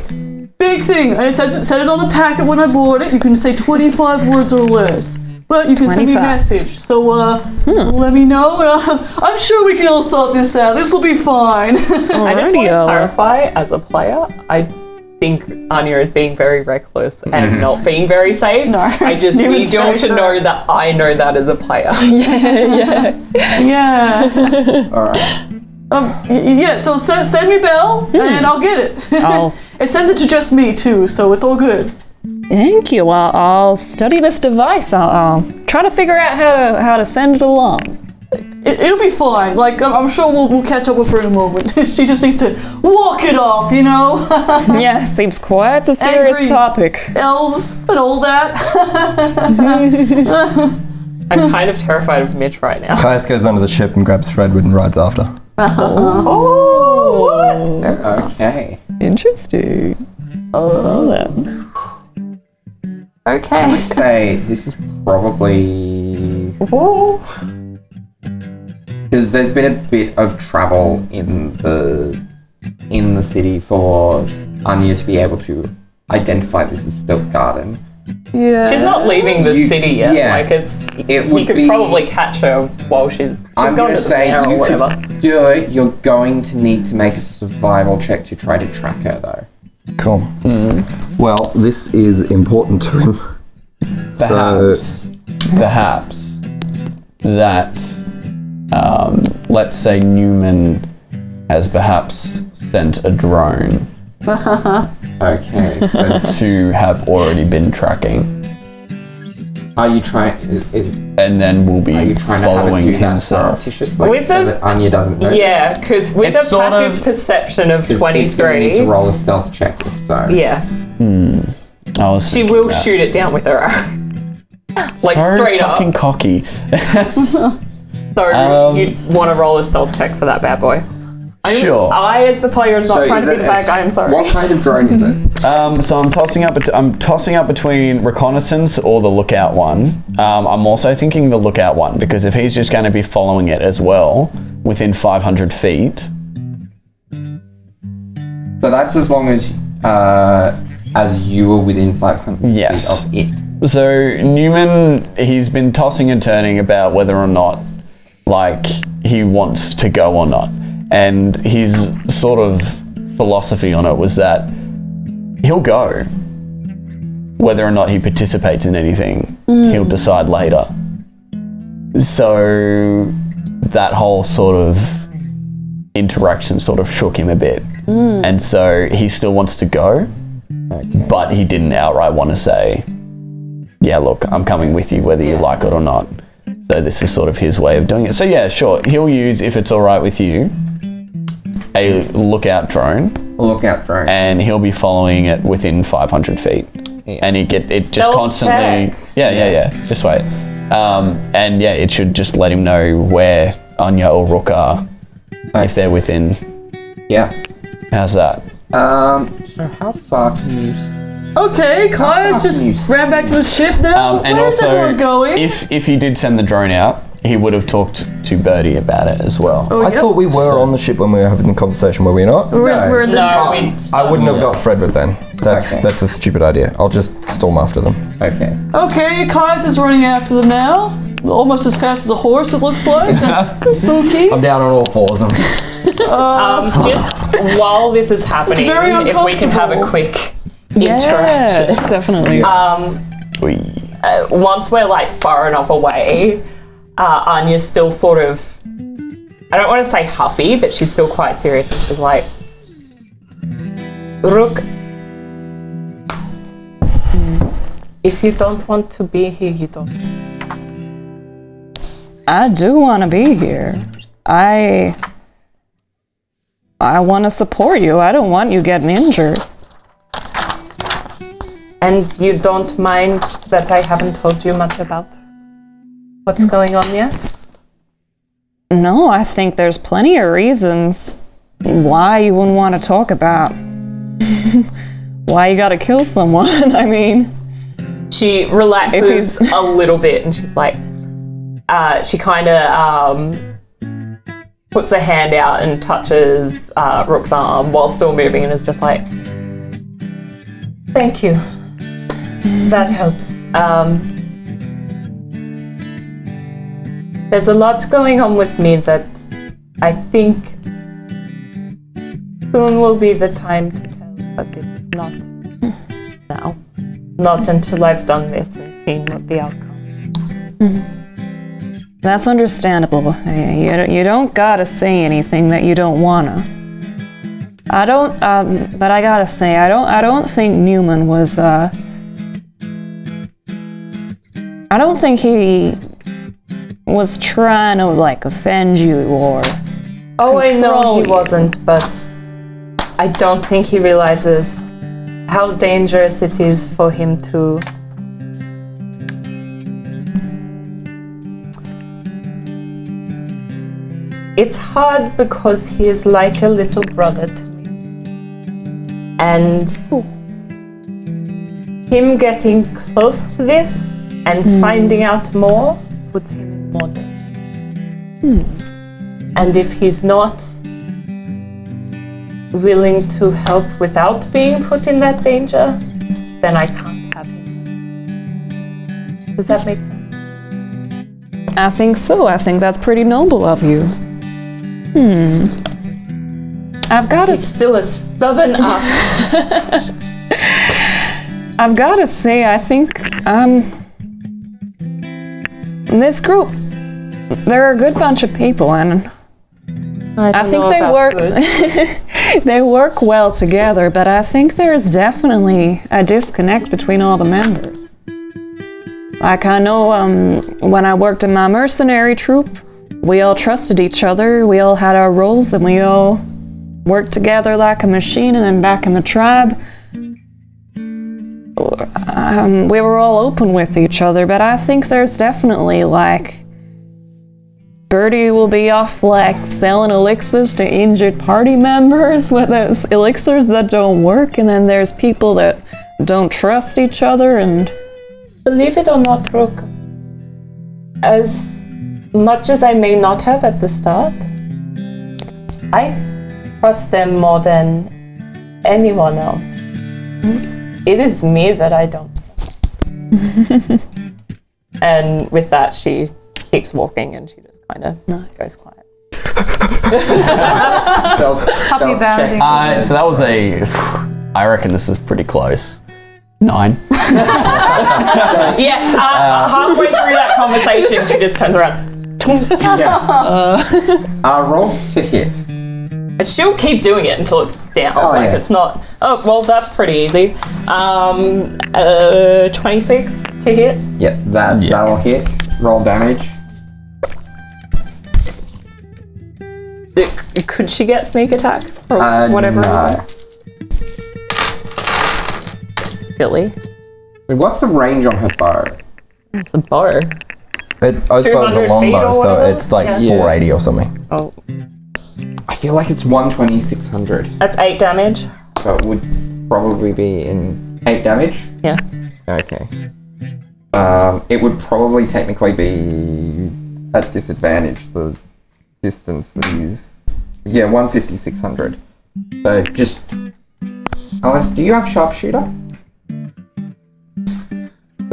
big thing. And it said it on the packet when I bought it. You can say 25 words or less. But you can send me a 25. message. So let me know. I'm sure we can all sort this out. This will be fine. I just want to clarify, as a player, I think Anya is being very reckless and not being very safe. No. I just Newman's need you all very to know correct. that I know that as a player. Yeah. All right. Yeah. So send me Belle, and I'll get it. I'll- It sends it to just me too, so it's all good. Thank you. I'll study this device. I'll try to figure out how to send it along. It'll be fine. Like I'm sure we'll catch up with her in a moment. She just needs to walk it off, you know. Yeah, seems quite the serious Angry. topic. Elves and all that. I'm kind of terrified of Mitch right now. Caius goes under the ship and grabs Fredwood and rides after. Okay. Interesting. Okay. I would say this is probably because there's been a bit of travel in the city for Anya to be able to identify this as Stilt Garden. Yeah. She's not leaving the You- city yet. yeah. Like It you would could be- probably catch her while she's I'm going gonna to the say mayor or you whatever. could do it. You're going to need to make a survival check to try to track her, though. Cool. Well, this is important to him. Perhaps that, let's say Newman has perhaps sent a drone Okay. So to have already been tracking, are you trying? Is and then we'll be are you trying to have it following do that him. surreptitiously With so the- that Anya doesn't know? Yeah, because with It's a sort passive of- perception of 'Cause it's going to need to 23, roll a stealth check. So yeah, I was she thinking will that. shoot it down with her arrow. Like So straight fucking up. cocky. So you'd want to roll a stealth check for that bad boy. Sure. I, as the player, is not So trying is to be it the bad guy. I'm sorry. What kind of drone is it? So I'm tossing up between reconnaissance or the lookout one. I'm also thinking the lookout one because if he's just going to be following it as well within 500 feet. So that's as long as you are within 500 Yes. feet of it. So Newman, he's been tossing and turning about whether or not, like, he wants to go or not. And his sort of philosophy on it was that he'll go. Whether or not he participates in anything, he'll decide later. So that whole sort of interaction sort of shook him a bit. And so he still wants to go, but he didn't outright want to say, yeah, look, I'm coming with you whether you like it or not. So this is sort of his way of doing it. So yeah, sure, he'll use, if it's all right with you, a lookout drone, Lookout drone. and he'll be following it within 500 feet. And it just Stealth constantly, check. yeah, just wait. And yeah, it should just let him know where Anya or Rook are if they're within. Yeah. How's that? So how far can you... Okay, Kai's just ran back to the ship now. And Where's also, everyone going? if he did send the drone out, he would have talked to Birdie about it as well. Oh, I yep. thought we were on the ship when we were having the conversation, were we not? We're in the I wouldn't have got Frederick then. That's a stupid idea. I'll just storm after them. Okay. Okay, Kai's is running after them now. Almost as fast as a horse, it looks like. That's spooky. I'm down on all fours. Just while this is happening, very if we can have a uncomfortable. quick interaction. Yeah, definitely. Once we're like far enough away, Anya's still sort of, I don't want to say huffy, but she's still quite serious. And she's like, Rook, if you don't want to be here, you don't. I do want to be here. I want to support you. I don't want you getting injured. And you don't mind that I haven't told you much about what's going on yet? No, I think there's plenty of reasons why you wouldn't want to talk about why you gotta kill someone. I mean, She relaxes a little bit and she's like, she kind of puts a hand out and touches Rook's arm while still moving and is just like, thank you. That helps. There's a lot going on with me that I think soon will be the time to tell, but it is not now. Not until I've done this and seen what the outcome. that's understandable. You don't gotta say anything that you don't wanna. I don't, but I gotta say, I don't think Newman was, I don't think he was trying to, like, offend you or Oh, I know control he you. wasn't, but I don't think he realizes how dangerous it is for him to It's hard because he is like a little brother to me. And him getting close to this and finding out more puts him in more danger. And if he's not willing to help without being put in that danger, then I can't have him. Does that make sense? I think so. I think that's pretty noble of you. I've got He's still a stubborn ass. I've got to say, I think this group, they're a good bunch of people, and I think they work. They work well together. But I think there's definitely a disconnect between all the members. Like I know, when I worked in my mercenary troop, we all trusted each other. We all had our roles, and we all worked together like a machine. And then back in the tribe, we were all open with each other. But I think there's definitely like Birdie will be off like selling elixirs to injured party members with those elixirs that don't work, and then there's people that don't trust each other and Believe it or not, Rook, as much as I may not have at the start, I trust them more than anyone else. It is me that I don't. And with that, she keeps walking and she just kind of goes quiet. Puppy bounding. So that was I reckon this is pretty close. 9. Halfway through that conversation, she just turns around. Roll to hit. And she'll keep doing it until it's down. It's not. Oh, well, that's pretty easy. 26 to hit. Yep, that'll hit. Roll damage. Could she get sneak attack for whatever no. reason? Silly. Wait, what's the range on her bow? It's a bow. I suppose a 200 longbow, feet or so whatever? it's like Yeah. 480 or something. Oh, I feel like it's 120, 600. that's 8 damage. So it would probably be in 8 damage. Yeah. Okay. It would probably technically be at disadvantage, the distance that is. Yeah, 150, 600. So just. Alice, do you have sharpshooter?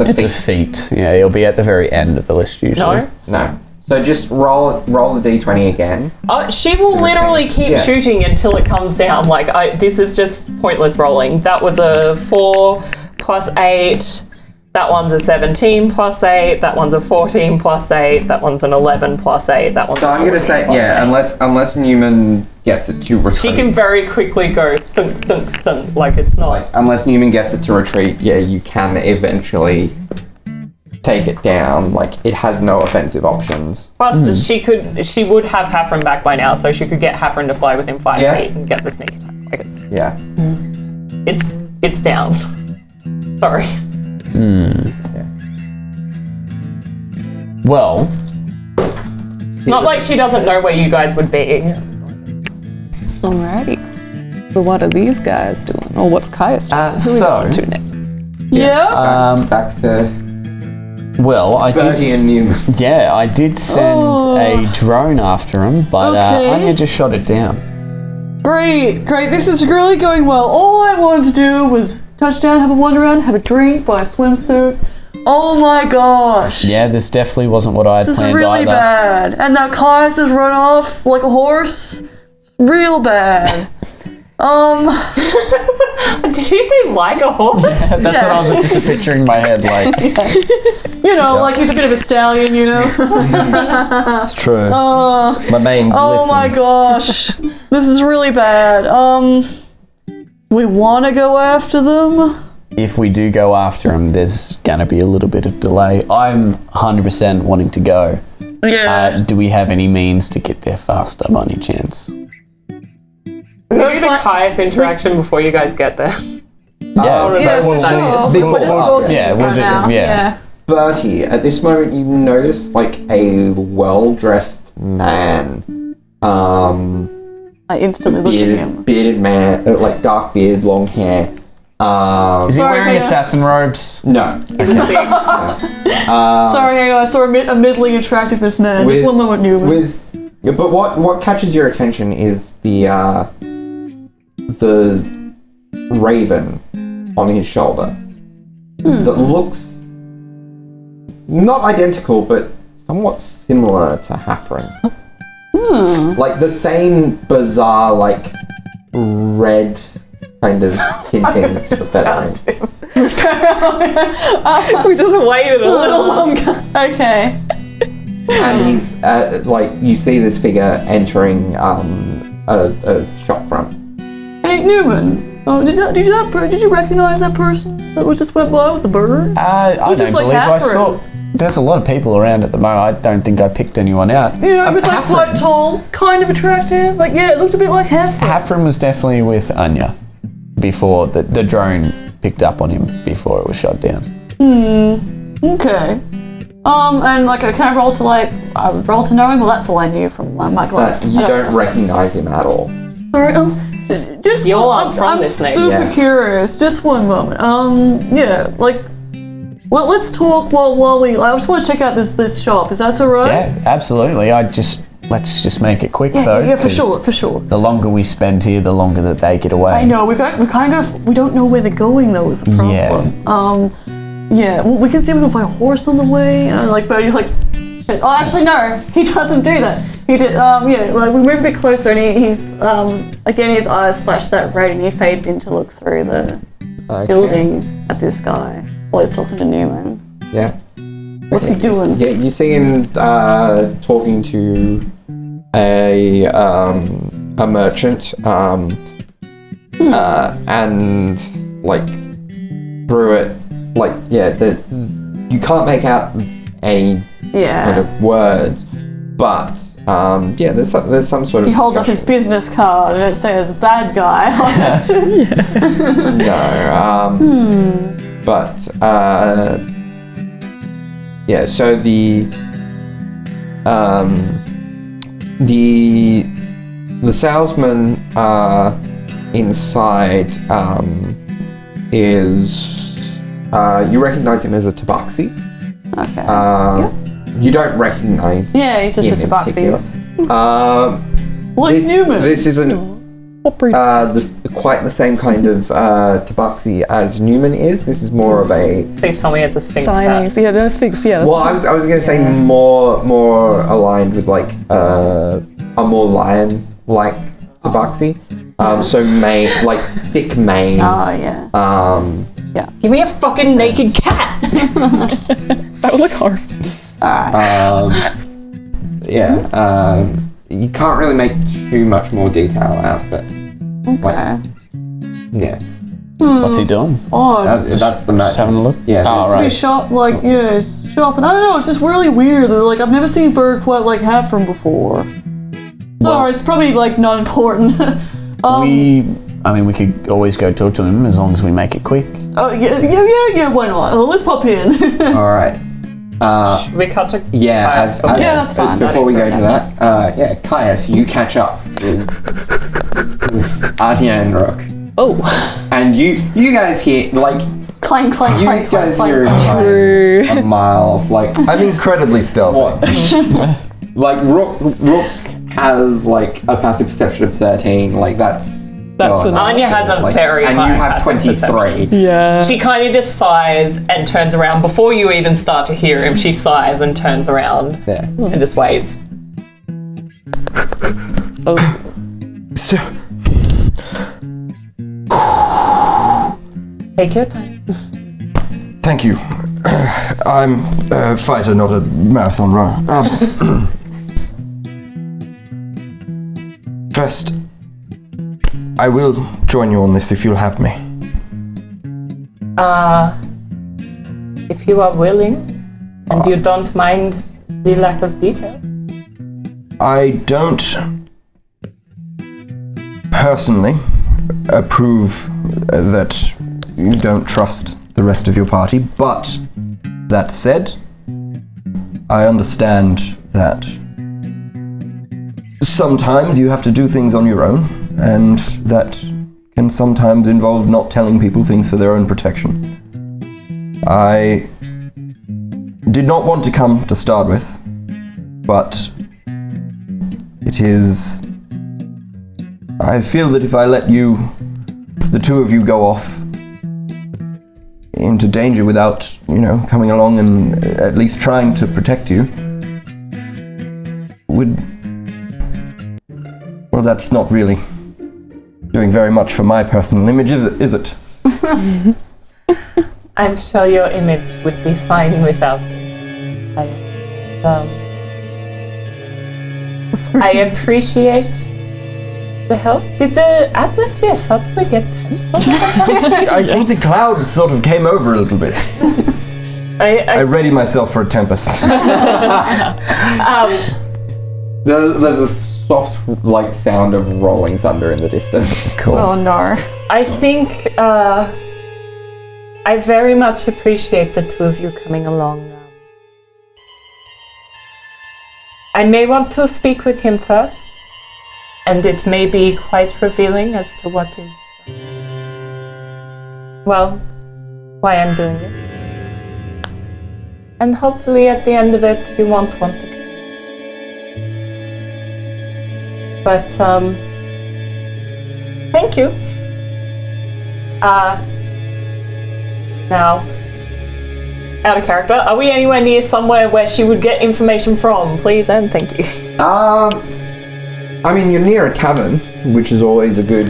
It's a feat. Yeah, it'll be at the very end of the list usually. No. No. So just roll the d20 again. She will literally keep shooting until it comes down. This is just pointless rolling. That was a 4 plus 8. That one's a 17 plus 8. That one's a 14 plus 8. That one's an 11 plus 8. That one's. So I'm gonna say unless Newman gets it to retreat. She can very quickly go thunk thunk thunk. Like it's not. Unless Newman gets it to retreat, you can eventually take it down. It has no offensive options. Plus, she would have Hafren back by now, so she could get Hafren to fly within 5 feet and get the sneak attack. It's down. Sorry. Well, Not like she doesn't know where you guys would be. Alrighty. So what are these guys doing? Or what's Caius doing? Who are we going to next? Yeah. Back to well, I Bertie and Newman. Yeah, I did send a drone after him, but Okay. Anya just shot it down. Great. This is really going well. All I wanted to do was touch down, have a wander around, have a drink, buy a swimsuit. Oh my gosh. Yeah, this definitely wasn't what I had This is planned really either. bad. And that Caius has run off like a horse. It's real bad. Did you say like a horse? That's what I was just picturing in my head, like. Like he's a bit of a stallion, It's true. My main Oh my listens. gosh. This is really bad. We want to go after them? If we do go after him, there's gonna be a little bit of delay. I'm 100% wanting to go. Yeah. Do we have any means to get there faster by any chance? We'll do the Caius interaction before you guys get there. Yeah, Yeah, for sure. Before We're just or talking after? Yeah, we'll right do- now. yeah. Bertie, at this moment you notice a well-dressed man. I instantly look at him. Bearded man, dark beard, long hair. Is he Sorry, wearing hang on. assassin robes? No. Sorry, hang on. I saw a middling attractiveness man. Just one moment, Newman. But what catches your attention is the raven on his shoulder that looks not identical, but somewhat similar to Hafren. Like the same bizarre, red kind of tinting to the feathering. We just waited a little longer. Okay. And he's you see this figure entering a shop front. Hey, Newman. Oh, did you recognize that person that was just went by with the bird? I don't just like believe I Hafren. saw. There's a lot of people around at the moment. I don't think I picked anyone out. He was quite tall, kind of attractive. It looked a bit like Hafren. Hafren was definitely with Anya before the drone picked up on him before it was shot down. Okay. And like, can I roll to roll to know him? Well, that's all I knew from my class. You don't recognize him at all. Sorry, just You're on from I'm this name. super Yeah. curious. Just one moment. Yeah, like, let's talk while we. I just want to check out this shop. Is that alright? Yeah, absolutely. Let's just make it quick though. Yeah, for 'cause sure. The longer we spend here, the longer that they get away. I know we kind of we don't know where they're going though. Is the problem. Yeah. Well, we can see if we can find a horse on the way. But he's like, shit. Oh, actually no, he doesn't do that. He did. Yeah. Like we move a bit closer, and he again his eyes flash that red, and he fades in to look through the building at this guy while he's talking to Newman. Yeah. What's he doing? Yeah, you see him talking to a merchant, and like through it, like you can't make out any kind of words, but there's some sort of. He holds up his business card and it says "bad guy" on it. No, but yeah. So the salesman inside is you recognize him as a tabaxi. Okay. You don't recognize. Yeah, he's just him a in tabaxi. particular. Like Newman. This isn't quite the same kind of tabaxi as Newman is. This is more of a. Please tell me it's a Sphinx Siamese. cat. Yeah, no, Sphinx, yeah. Well, I was going to say more aligned with like a more lion-like tabaxi. So mane, like thick mane. Oh yeah. Give me a fucking naked cat. That would look hard. You can't really make too much more detail out, but Okay. yeah, What's he doing? Odd. that's the Just match. having a look. Yeah. Oh, To be right. shop, like, it's shop, and I don't know, it's just really weird that, like, I've never seen Bird quite like have from before. Sorry, it's probably, like, not important. We could always go talk to him as long as we make it quick. Oh, yeah, why not? Let's pop in. All right. We cut to Yeah, as Yeah, that's fine. Before we go to that, Caius, you catch up with Anya and Rook, Oh, and you guys hear like Clang, clang, you clang, clang, guys clang. hear a mile of like I'm incredibly stealthy. like Rook has like a passive perception of 13. Like that's That's enough. Anya has a very and high you have passive 23. yeah. She kind of just sighs and turns around before you even start to hear him. She sighs and turns around There. and just waits. So, Take your time. thank you. I'm a fighter, not a marathon runner. First, I will join you on this if you'll have me. If you are willing and you don't mind the lack of details. I don't personally approve that you don't trust the rest of your party, but that said, I understand that sometimes you have to do things on your own, and that can sometimes involve not telling people things for their own protection. I did not want to come to start with, but it is... I feel that if I let the two of you go off into danger without, coming along and at least trying to protect you, well, that's not really doing very much for my personal image, is it? I'm sure your image would be fine without me. I appreciate the help. Did the atmosphere suddenly get tense? I think the clouds sort of came over a little bit. I ready myself for a tempest. There's a soft like sound of rolling thunder in the distance. Cool. Oh no. I think I very much appreciate the two of you coming along. I may want to speak with him first, and it may be quite revealing as to what is, well, why I'm doing it. And hopefully at the end of it, you won't want to. But, thank you. Now, out of character, are we anywhere near somewhere where she would get information from? Please and thank you. I mean, you're near a tavern, which is always a good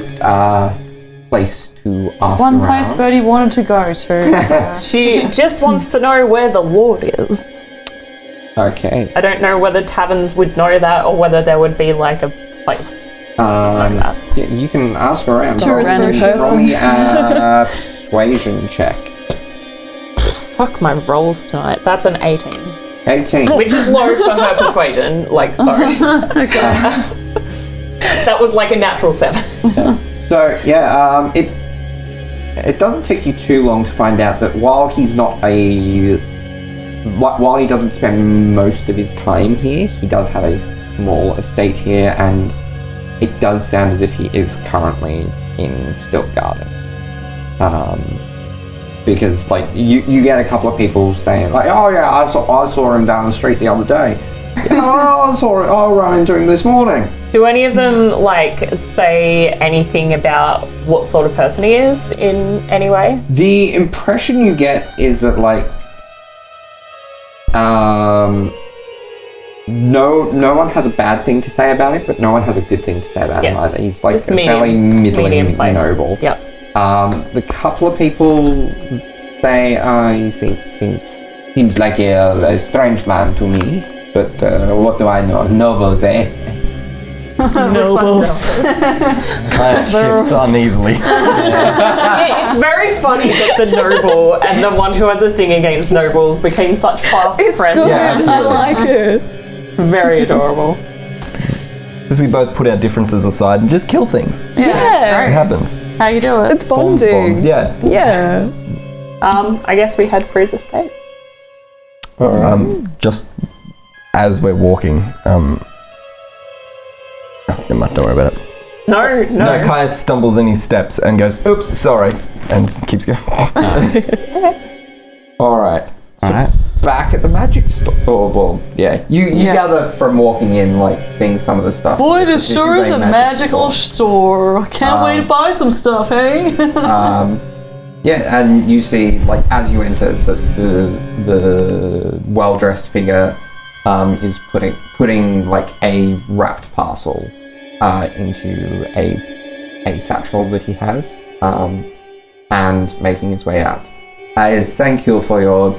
place to ask One around. place Bertie wanted to go to. She just wants to know where the Lord is. Okay. I don't know whether taverns would know that or whether there would be like a place. Yeah, you can ask around. Tourist random person. Roll me a persuasion check. Fuck my rolls tonight. That's an 18. 18. Which is low for her persuasion. Like, sorry. That was like a natural 7. So yeah, it doesn't take you too long to find out that while he doesn't spend most of his time here, he does have a small estate here, and it does sound as if he is currently in Stilt Garden. Because like you get a couple of people saying like, oh yeah, I saw him down the street the other day. Yeah, I ran into him this morning. Do any of them like say anything about what sort of person he is in any way? The impression you get is that like no one has a bad thing to say about him, but no one has a good thing to say about him Yeah. either. He's like Just fairly middling medium place. noble. Yep. The couple of people say he seems like a strange man to me, but what do I know? Nobles, eh? Nobles. Kind of shifts uneasily. Yeah, it's very funny that the noble and the one who has a thing against nobles became such fast friends. Good. Yeah, absolutely. I like it. Very adorable. Because we both put our differences aside and just kill things. It Yeah. happens. How you do it? It's Forms bonding. bonds, yeah. Yeah. I guess we head for his estate. Just as we're walking, never mind, don't worry about it. No. No, Kaya stumbles in his steps and goes, oops, sorry, and keeps going. Alright. Back at the magic store. Oh, well, yeah. You gather from walking in, like, seeing some of the stuff. Boy, this sure is a magical store. Can't wait to buy some stuff, hey? Yeah, and you see, like, as you enter, the well-dressed figure is putting like a wrapped parcel into a satchel that he has, and making his way out. I thank you for your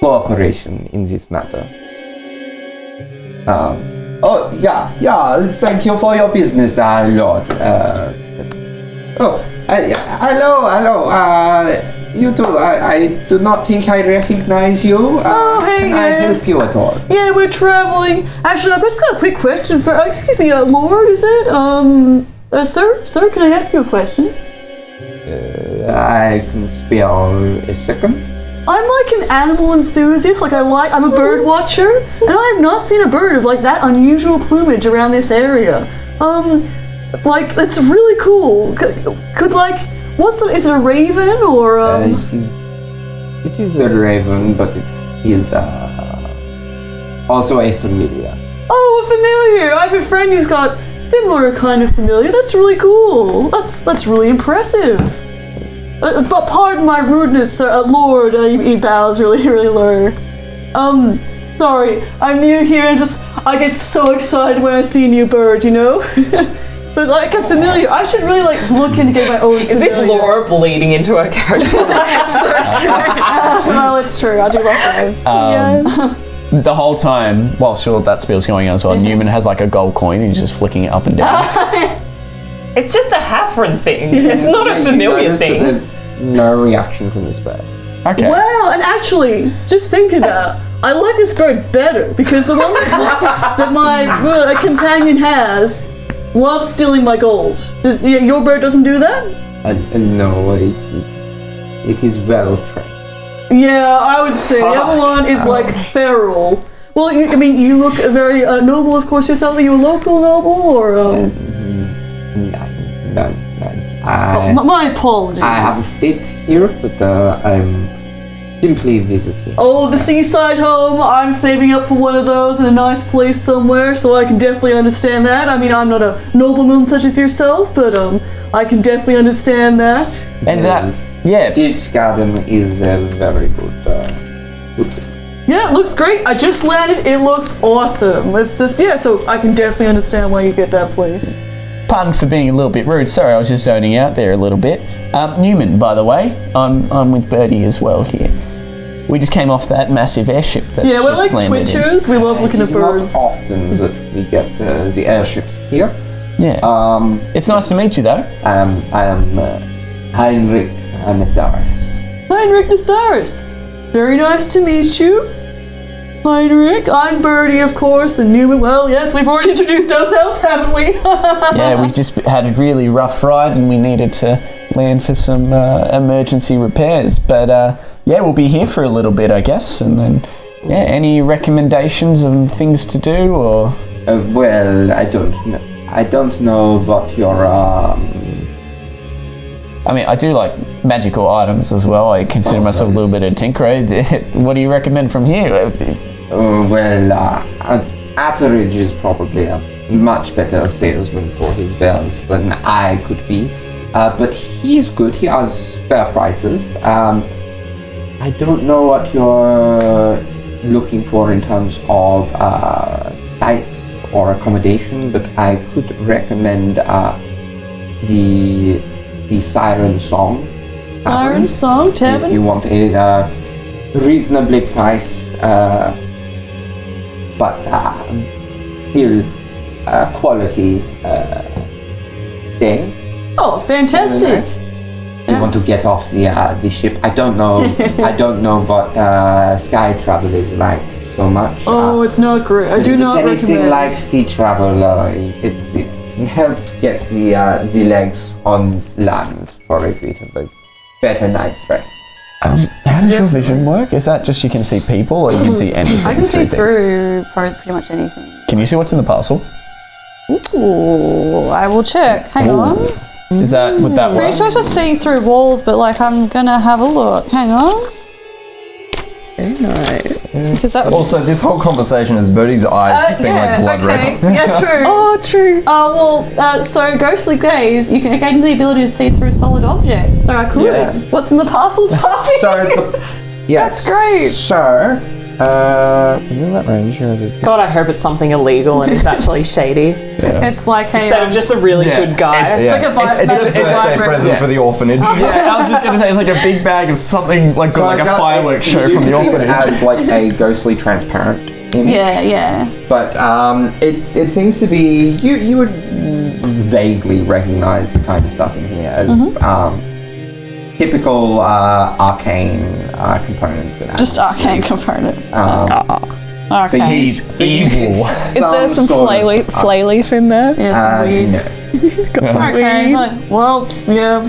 cooperation in this matter. Oh, yeah, thank you for your business, Lord. Hello, you two, I do not think I recognize you. Hey, can I help you at all? Yeah, we're traveling. Actually, I've just got a quick question for. Excuse me, Lord, is it? Sir, can I ask you a question? I can spare a second. I'm like an animal enthusiast. I'm a bird watcher, and I have not seen a bird of like that unusual plumage around this area. That's really cool. Could is it a raven or? It is a raven, but it is also a familiar. Oh, a familiar! I have a friend who's got similar kind of familiar. That's really cool. That's really impressive. But pardon my rudeness, sir, Lord. He bows really, really low. Sorry, I'm new here and I get so excited when I see a new bird, you know? But like a familiar, I should really look into get my own Is this familiar. Laura bleeding into her character? Well, it's true. I do love those. The whole time, whilst that spell's going on as well, Newman has like a gold coin and he's just flicking it up and down. It's just a Hafren thing. It's not a familiar Notice that thing. there's no reaction from this bird. Okay. Wow, and actually, just thinking about it, I like this bird better because the one that my companion has loves stealing my gold. Your bird doesn't do that? No, it is well trained. Yeah, I would say the other one is like feral. Well, you look very noble, of course, yourself. Are you a local noble, or None. My apologies. I have stayed here, but I'm simply visiting. Oh, the seaside home. I'm saving up for one of those in a nice place somewhere, so I can definitely understand that. I mean, I'm not a nobleman such as yourself, but I can definitely understand that. And that, yeah. Stitch Garden is a very good. Yeah, it looks great. I just landed. It looks awesome. It's just, yeah, so I can definitely understand why you get that place. Pardon for being a little bit rude. Sorry, I was just zoning out there a little bit. Newman, by the way, I'm with Birdie as well here. We just came off that massive airship that's Yeah, we're just like landed in. twitchers. We love looking at birds. It's not often that we get the airships here. Yeah. It's nice to meet you, though. I am Heinrich Netharis. Heinrich Netharis. Very nice to meet you. Heinrich, I'm Birdie, of course, and Newman. Well, yes, we've already introduced ourselves, haven't we? Yeah, we just had a really rough ride and we needed to land for some emergency repairs. But yeah, we'll be here for a little bit, I guess. And then, yeah, any recommendations and things to do, or? Well, I don't know what your I mean, I do like magical items as well. I consider myself a little bit of a tinkerer. What do you recommend from here? Atteridge is probably a much better salesman for his wares than I could be. But he is good. He has fair prices. I don't know what you're looking for in terms of sites or accommodation, but I could recommend the Siren Song. Siren Song Tavern? If you want a reasonably priced, but still quality stay. Oh, fantastic! You want to get off the ship. I don't know what sky travel is like so much. Oh, it's not great. I do not recommend. It's anything like sea travel. It can help to get the legs on land for a bit of a better night's rest. How does your vision work? Is that just you can see people, or you can see anything? I can see things? through pretty much anything. Can you see what's in the parcel? Ooh, I will check. Hang on. Is that would that work? Pretty sure to see through walls, but like I'm gonna have a look. Hang on. Very nice. Because that would Also, this whole conversation is Birdie's eyes just being like blood red. Yeah, true. Oh, true. So ghostly gaze, you can gain the ability to see through solid objects. So I could. Yeah. What's in the parcel, Darby? Yes. That's great. So, within that range, God, I hope it's something illegal and it's actually shady. It's like a Instead of just a really good guy. it's like a It's a magical birthday vibrator. present for the orphanage. Yeah, I was just gonna say it's like a big bag of something like a fireworks show from the orphanage. As like a ghostly transparent image. yeah. But it seems to be you would vaguely recognize the kind of stuff in here as typical arcane components and Just atoms. arcane components. So Okay. He's evil. Is there some flay leaf in there? Yeah, some weed. no. Okay. Like, Well, yeah.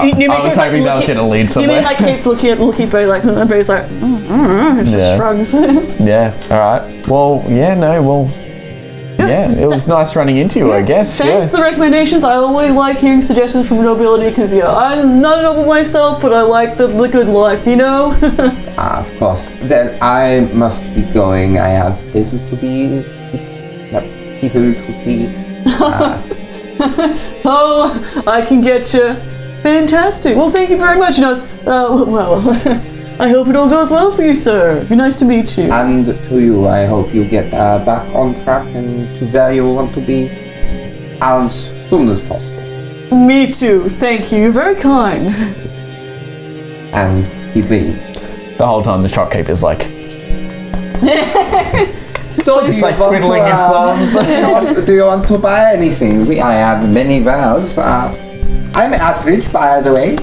You I was hoping that was going to lead You somewhere. mean like keeps looking at Birdie like, and Birdie's like, just Yeah. shrugs. Yeah. All right. Well, yeah. No. Well. Yeah. It was nice running into you, I guess. Thanks for the recommendations. I always like hearing suggestions from nobility because I'm not a noble myself, but I like the good life, you know? Of course. Then I must be going. I have places to be, people to see. Oh, I can get you. Fantastic. Well, thank you very much. I hope it all goes well for you, sir. Be nice to meet you. And to you, I hope you get back on track and to where you want to be as soon as possible. Me too. Thank you. You're very kind. And he leaves. The whole time the shopkeeper's like, So just like twiddling his thumbs. Do you want to buy anything? I have many wares. I'm Atteridge, by the way.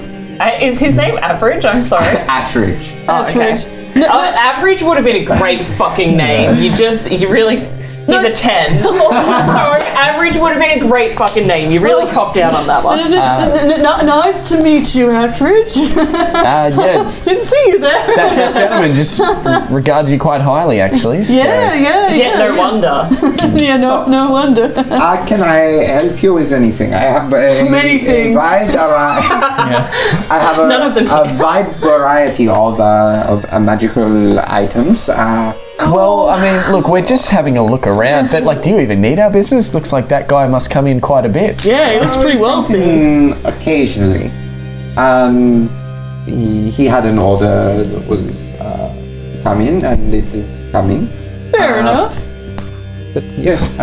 Is his name Average? I'm sorry. Atteridge. Oh, okay. Average would have been a great fucking name. You really. He's a 10. So average would have been a great fucking name. You really copped out on that one. Nice to meet you, Attridge. Yeah, Didn't see you there. that gentleman just regards you quite highly, actually. So. Yeah, no wonder. Yeah, no wonder. Can I help you with anything? I have Many things. I have None of them. a wide variety of magical items. Well, I mean, look, we're just having a look around, but like, do you even need our business? Looks like that guy must come in quite a bit. Yeah, he looks pretty wealthy. Occasionally. He had an order that was come in, and it is coming. Fair enough. But yes,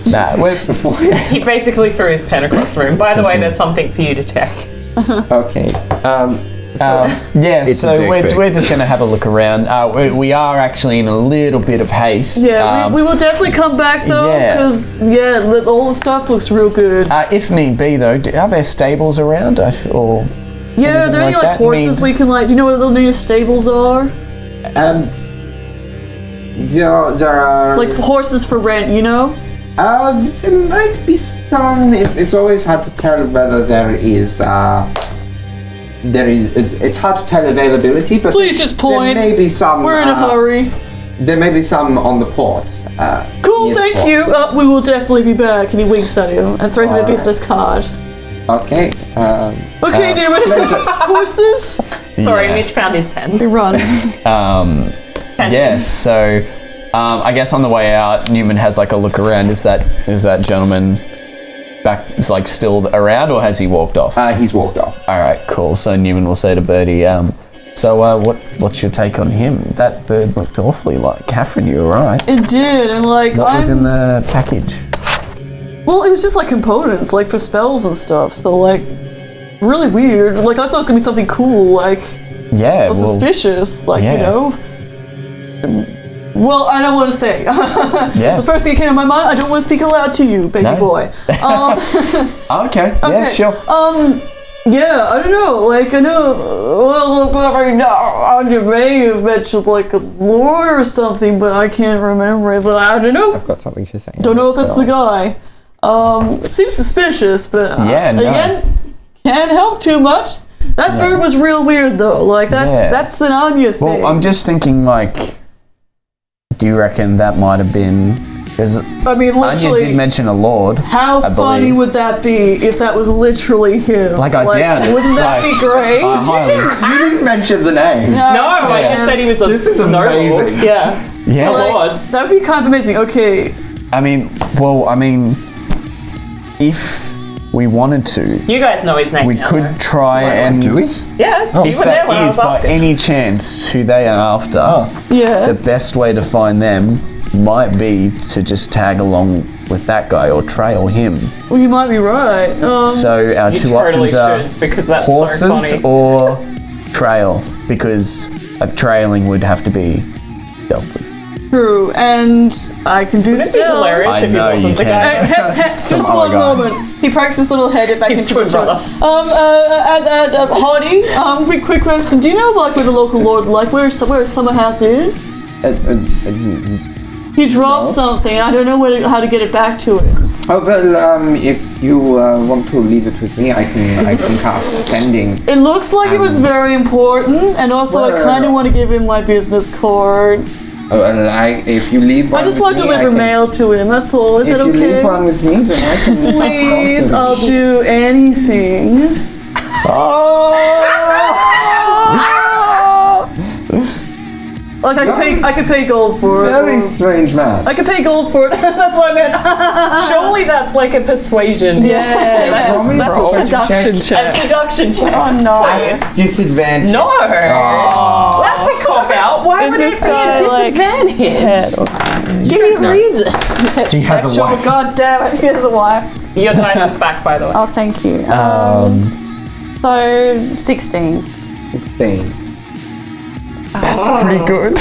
Nah, we're He basically threw his pen across the room. By the way, there's something for you to check. okay. yeah. It's So a dick pic. we're just going to have a look around. We are actually in a little bit of haste. Yeah, we will definitely come back though, yeah. because all the stuff looks real good. If need be, though, are there stables around? Or Yeah, are there any like like that? horses we can like? Do you know where the nearest stables are? There are Like horses for rent, you know? there might be some. It's always hard to tell whether there is. It's hard to tell availability, but Please just point. There may be some. We're in a hurry. There may be some on the port. Cool, near the thank port. you. We will definitely be back. And he winks at you and throws him a Alright. business card. Okay. Okay, Newman. Horses. Sorry, Yeah. Mitch found his pen. We run. yes. So I guess on the way out, Newman has like a look around. Is that gentleman back? Is like still around, or has he walked off? He's walked off. All right, cool. So Newman will say to Birdie, so what's your take on him? That bird looked awfully like Catherine. You were right. It did, and like What was in the package? well, it was just like components, like for spells and stuff. So like, really weird. Like I thought it was gonna be something cool, like Yeah, or suspicious, like yeah. you know. Well, I don't want to say. Yeah. The first thing that came to my mind, I don't want to speak aloud to you, baby No. boy. Okay. Yeah, sure. Yeah, I don't know. Like, I know. Well, right now, you may have mentioned like a lord or something, but I can't remember it. But I don't know. I've got something to say. Don't know if that's the guy. It seems suspicious, but Yeah, no. again, can't help too much. That bird was real weird though. Like that's an Anya thing. Well, I'm just thinking, like, do you reckon that might have been? Because I mean, Anya literally. did mention a lord. How I funny believe. would that be if that was literally him? Like, I doubt it. Wouldn't that Like, be great? I highly- You didn't mention the name. No, I just said he was a This is noble. amazing. Yeah. Yeah. Lord. That'd be kind of amazing. Okay, I mean, if we wanted to, You guys know his name we now, could though. try and. do we? Yeah, you If were there that when I is was by asking. any chance who they are after, yeah. the best way to find them might be to just tag along with that guy or trail him. Well, you might be right. So our You two totally options are should, because that's horses so funny. or trail, because a trailing would have to be stealthy. True, and I can do Wouldn't it be still. hilarious I if he know wasn't you the can. guy? Just Some one other guy. moment. He practiced his little head back His into twin his brother. Hardy, quick question. Do you know like where the local lord, like where Summer House is? He dropped something. I don't know how to get it back to him. Oh well, if you want to leave it with me, I can cast sending. It looks like it was very important, and also I kind of want to give him my business card. Oh, well, if you leave one I just with want to me, deliver I can, mail to him. That's all. Is If that you okay? leave one with me, then I can. Please, I'll do anything. Like I could pay gold for it. Very strange man. I could pay gold for it. That's what I meant. Surely that's like a persuasion. Yeah. Roll me that's a a persuasion check. A seduction check. Oh no. Disadvantage. No! That's a cop out. Why would this it be a guy, like, disadvantage? Give me a reason. He's He has a wife. God damn it, he has a wife. Your dice is back, by the way. Oh, thank you. So 16. 16. That's pretty good.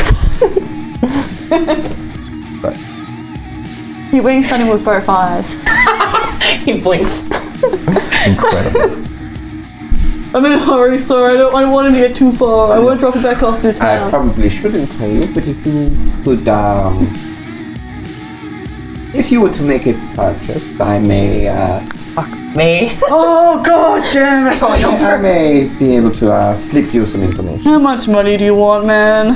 He winks at him with both eyes. He blinks. Incredible. I'm in a hurry, sorry. I don't want him to get too far. I want to drop it back off in his I house. probably shouldn't tell you, but if you could if you were to make a purchase, I may Me. Oh god damn it! I may be able to slip you some information. How much money do you want, man?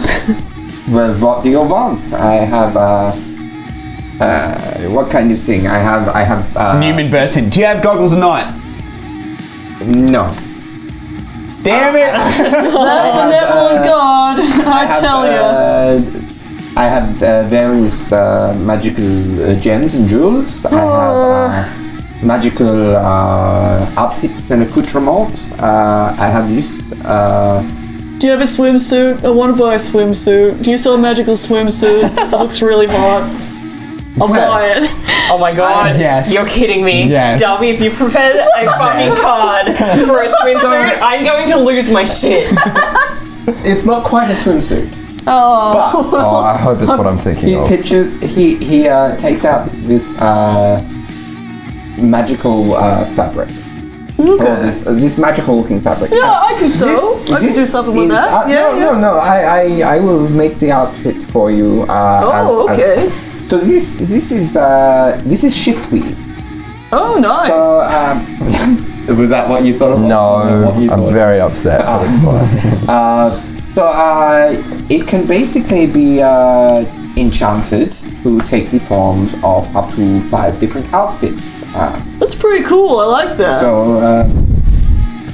Well, what do you want? I have what kind of thing? I have Newman bursts in. Do you have goggles or not? No. Damn it! That benevolent god, I tell you. I have various magical gems and jewels. I have magical outfits and accoutrements. I have this. Do you have a swimsuit? I want to buy a swimsuit. Do you sell a magical swimsuit? It looks really hot. I'll buy it. Oh my god. Yes. You're kidding me. Yes. Dummy, if you prepared a fucking card for a swimsuit, I'm going to lose my shit. It's not quite a swimsuit. Oh. But Oh, I hope it's what I'm thinking he of. pictures. He takes out this magical fabric. Or this magical looking fabric. Yeah, I can sew. I can do something with that. No. I will make the outfit for you. Okay. So this is shiftweave. Oh, nice. So was that what you thought of? No, What you I'm thought? very upset, but it's fine. So it can basically be enchanted to take the forms of up to 5 different outfits. That's pretty cool. I like that. So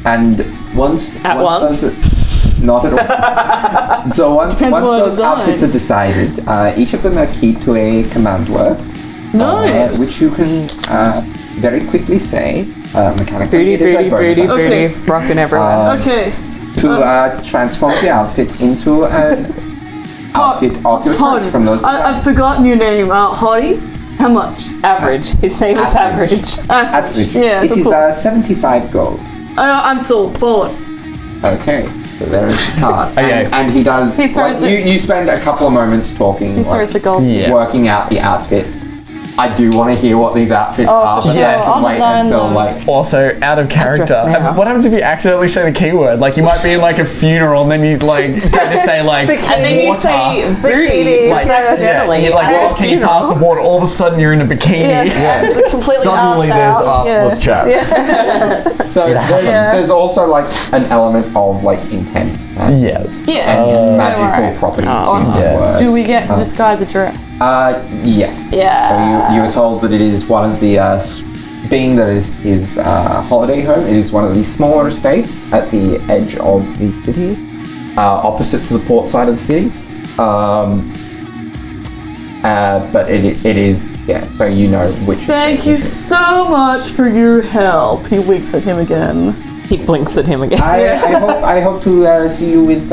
and once At once? not at once. So once Depends what I those design. outfits are decided, each of them are keyed to a command word, Nice. which you can very quickly say mechanically. Booty, It is a booty, bonus booty, action. Okay. booty. Rocking everywhere. Okay. To transform the outfit into an outfit of your choice from those I've designs. forgotten your name. Hottie? How much? Average. His name is Average. Average. Yes, It of is course. 75 gold. I'm sold. Forward. Okay, so there is the card. Okay. And he does. He throws you spend a couple of moments talking, He throws the gold. Yeah. working out the outfits. I do want to hear what these outfits are, but sure. I can I'll wait design until them. like. Also, out of character. now. What happens if you accidentally say the keyword? Like, you might be in like a funeral and then you'd like go to say like And then you water. say booty Bikini. just Yeah. accidentally. You're like, at a oh, can you funeral. pass the water? All of a sudden, you're in a bikini. Completely Suddenly there's arseless chaps. So there's also like an element of like intent and, Yeah. Yeah. and magical worries. properties Awesome. in that word. Do we get this guy's address? Yes. Yeah. So you were told that it is one of the, being that is his holiday home, it is one of the smaller estates at the edge of the city, opposite to the port side of the city. But it is, yeah, so you know which Thank estate you it is. so much for your help. He winks at him again. He blinks at him again. I hope to see you with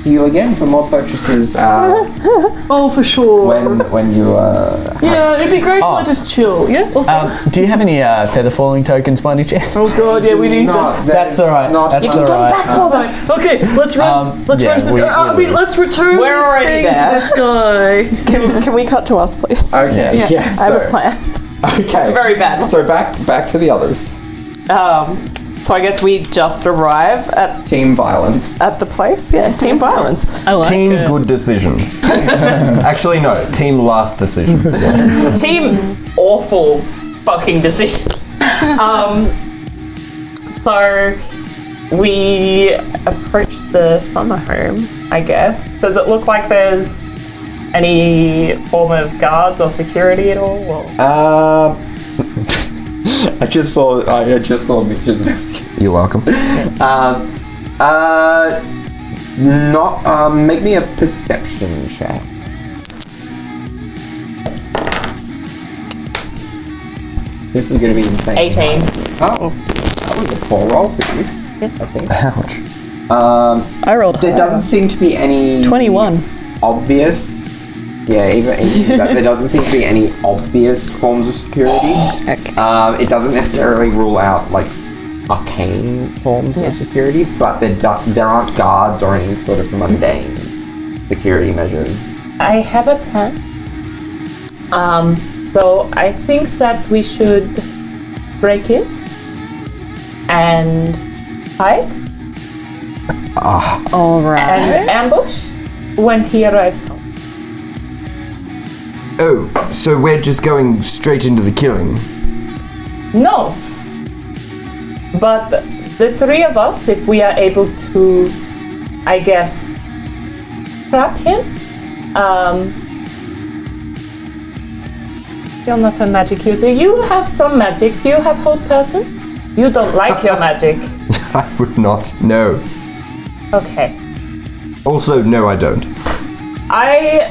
you again for more purchases Oh, for sure. when you Yeah, it'd be great to let us chill. Yeah. Also, Do you have any feather falling tokens by any chance? oh god, yeah, we need not, that. That's all right. Not, That's all right. That's fine. Okay, let's run. Let's yeah, run to this we- guy. I mean, let's return We're this already thing there. to this guy. Can we cut to us, please? Okay, yeah. I have a plan. Okay. It's a very bad one. So back to the others. So I guess we just arrive Team violence. at the place. Yeah, team violence. I like Team it. good decisions. Actually, no. Team last decision. Yeah. Team awful fucking decision. So we approach the summer home, I guess. Does it look like there's any form of guards or security at all? Or? I just saw pictures of this. You're welcome. Make me a perception check. This is gonna be insane. 18. Oh, that was a poor roll for you. I think. Ouch. I rolled There high. doesn't seem to be any 21. obvious. Yeah, even there doesn't seem to be any obvious forms of security. It doesn't necessarily rule out like arcane forms of security, but there aren't guards or any sort of mundane security measures. I have a plan. So I think that we should break in and hide All right. and ambush when he arrives home. Oh, so we're just going straight into the killing? No. But the three of us, if we are able to, I guess, trap him. You're not a magic user. You have some magic. Do you have hold person? You don't like your magic. I would not. No. Okay. Also, no, I don't. I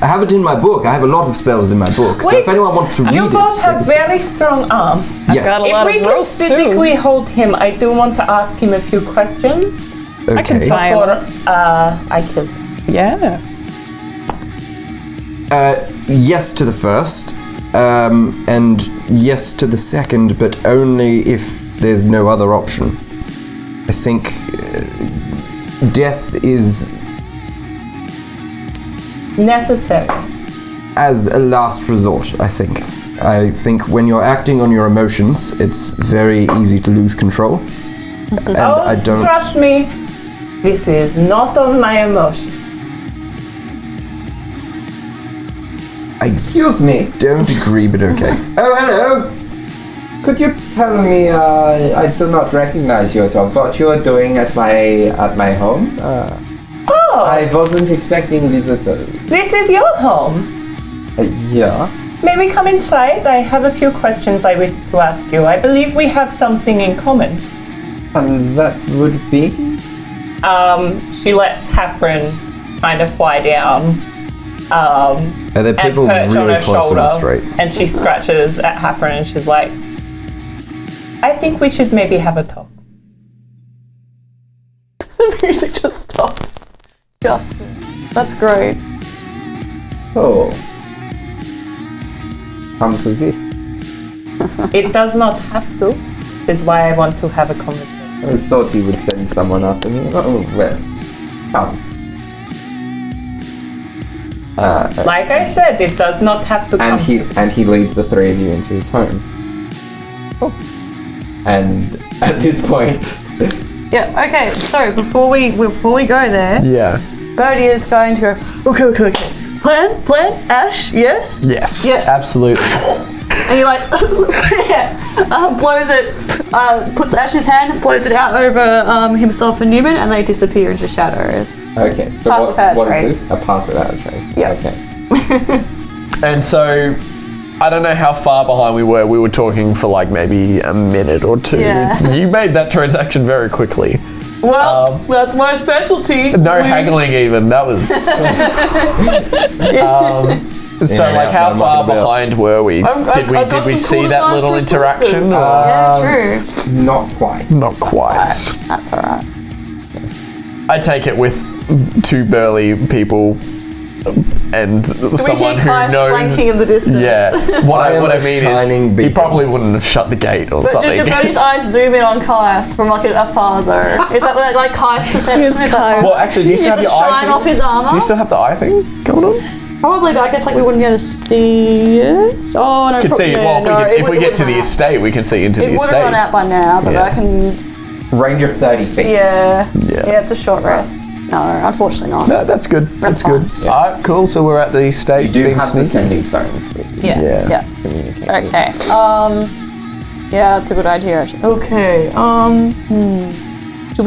have it in my book. I have a lot of spells in my book. So Wait, if anyone wants to read it... You both have very strong arms. Yes. got a lot If we of can rope, physically hold him, I do want to ask him a few questions Okay. I can tie before him. I kill him. Yeah. Yes to the first, and yes to the second, but only if there's no other option. I think death is Necessary. as a last resort, I think. I think when you're acting on your emotions, it's very easy to lose control. And I don't... Trust me, this is not on my emotion. Excuse me. don't agree, but okay. Oh, hello. Could you tell me? I do not recognize you at all. What you are doing at my home? I wasn't expecting visitors. This is your home. Yeah. May we come inside? I have a few questions I wish to ask you. I believe we have something in common. And that would be. She lets Hafren kind of fly down. Are there And people perch on really her close on shoulder, the street? and she scratches at Hafren and she's like, I think we should maybe have a talk. The music just stopped. Just then. That's great. Oh. Come to this. It does not have to. It's why I want to have a conversation. I thought you would send someone after me. Oh well. Come. Like I said, it does not have to come. And he leads the three of you into his home. Oh. And at this point, Yeah, okay, so before we go there, Yeah. Birdie is going to go, okay. Plan, Ash, yes? Yes. Absolutely. And he like, blows it, puts Ash's hand, blows it out over himself and Newman, and they disappear into shadows. okay. So Pass without a what trace. is this? A pass without a trace. Yeah. Okay. And so, I don't know how far behind we were. We were talking for like maybe a minute or two. Yeah. You made that transaction very quickly. Well, that's my specialty. No haggling even. That was... So, Yeah, like, how I'm not far gonna be up. behind were we? I've got Did we some see cool that designs little for interaction? sources. Yeah, true. Not quite. Not quite. That's alright. I take it with two burly people and someone we hear who Kai's knows. flanking in the distance. Yeah. What I am I a mean shining is, he beacon. probably wouldn't have shut the gate or But something. do Birdie's eyes zoom in on Kai's from like a farther? Is that like Kai's perception? Is that Well, actually, do you still have the your eye shine thing? off his armor? Do you still have the eye thing going on? Probably, but I guess like we wouldn't be able to see it. Oh no, We can see. yeah, Well, if we get to the estate, estate, we can see into the it would have estate. run out by now. But Yeah. I can. Range of 30 feet. Yeah. Yeah. Yeah, it's a short rest. No, unfortunately not. No, that's good. That's good. Yeah. Alright, cool. So we're at the estate. You do being have the sneaky. sending stones that you Yeah. Yeah. Yeah. communicate with. Okay. Yeah, that's a good idea. Actually. Okay. Should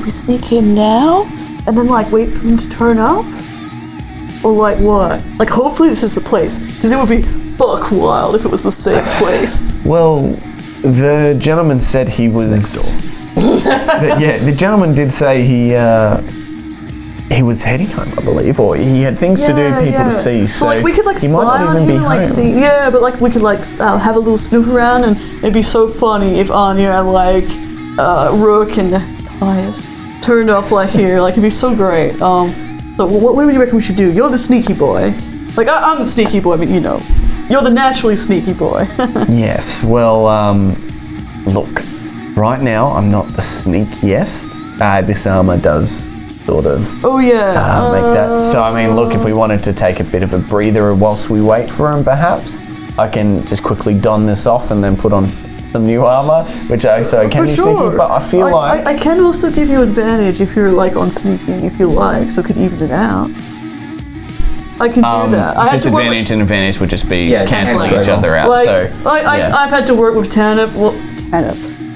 we sneak in now and then like wait for them to turn up? Or like what? Like hopefully this is the place, because it would be buck wild if it was the same place. Well, the gentleman said he was. The gentleman did say he was heading home, I believe, or he had things to do, people to see. So like we could like he spy might not on even him be and like home. see. Yeah, but like we could like have a little snoop around, and it'd be so funny if Anya and like Rook and Caius turned up like here. Like it'd be so great. So what do you reckon we should do? You're the sneaky boy. Like I'm the sneaky boy, but you know, you're the naturally sneaky boy. Yes. Well, look. Right now, I'm not the sneakiest. This armor does sort of Oh yeah. make that. So I mean, look, if we wanted to take a bit of a breather whilst we wait for him, perhaps I can just quickly don this off and then put on some new armor, which I can For be sure. sneaky. But I feel like I can also give you advantage if you're like on sneaking if you like, so it could even it out. I can do that. I had to work with, Disadvantage and advantage would just be Yeah, cancelling cancel each it. other out. like, so yeah. I've had to work with Tanip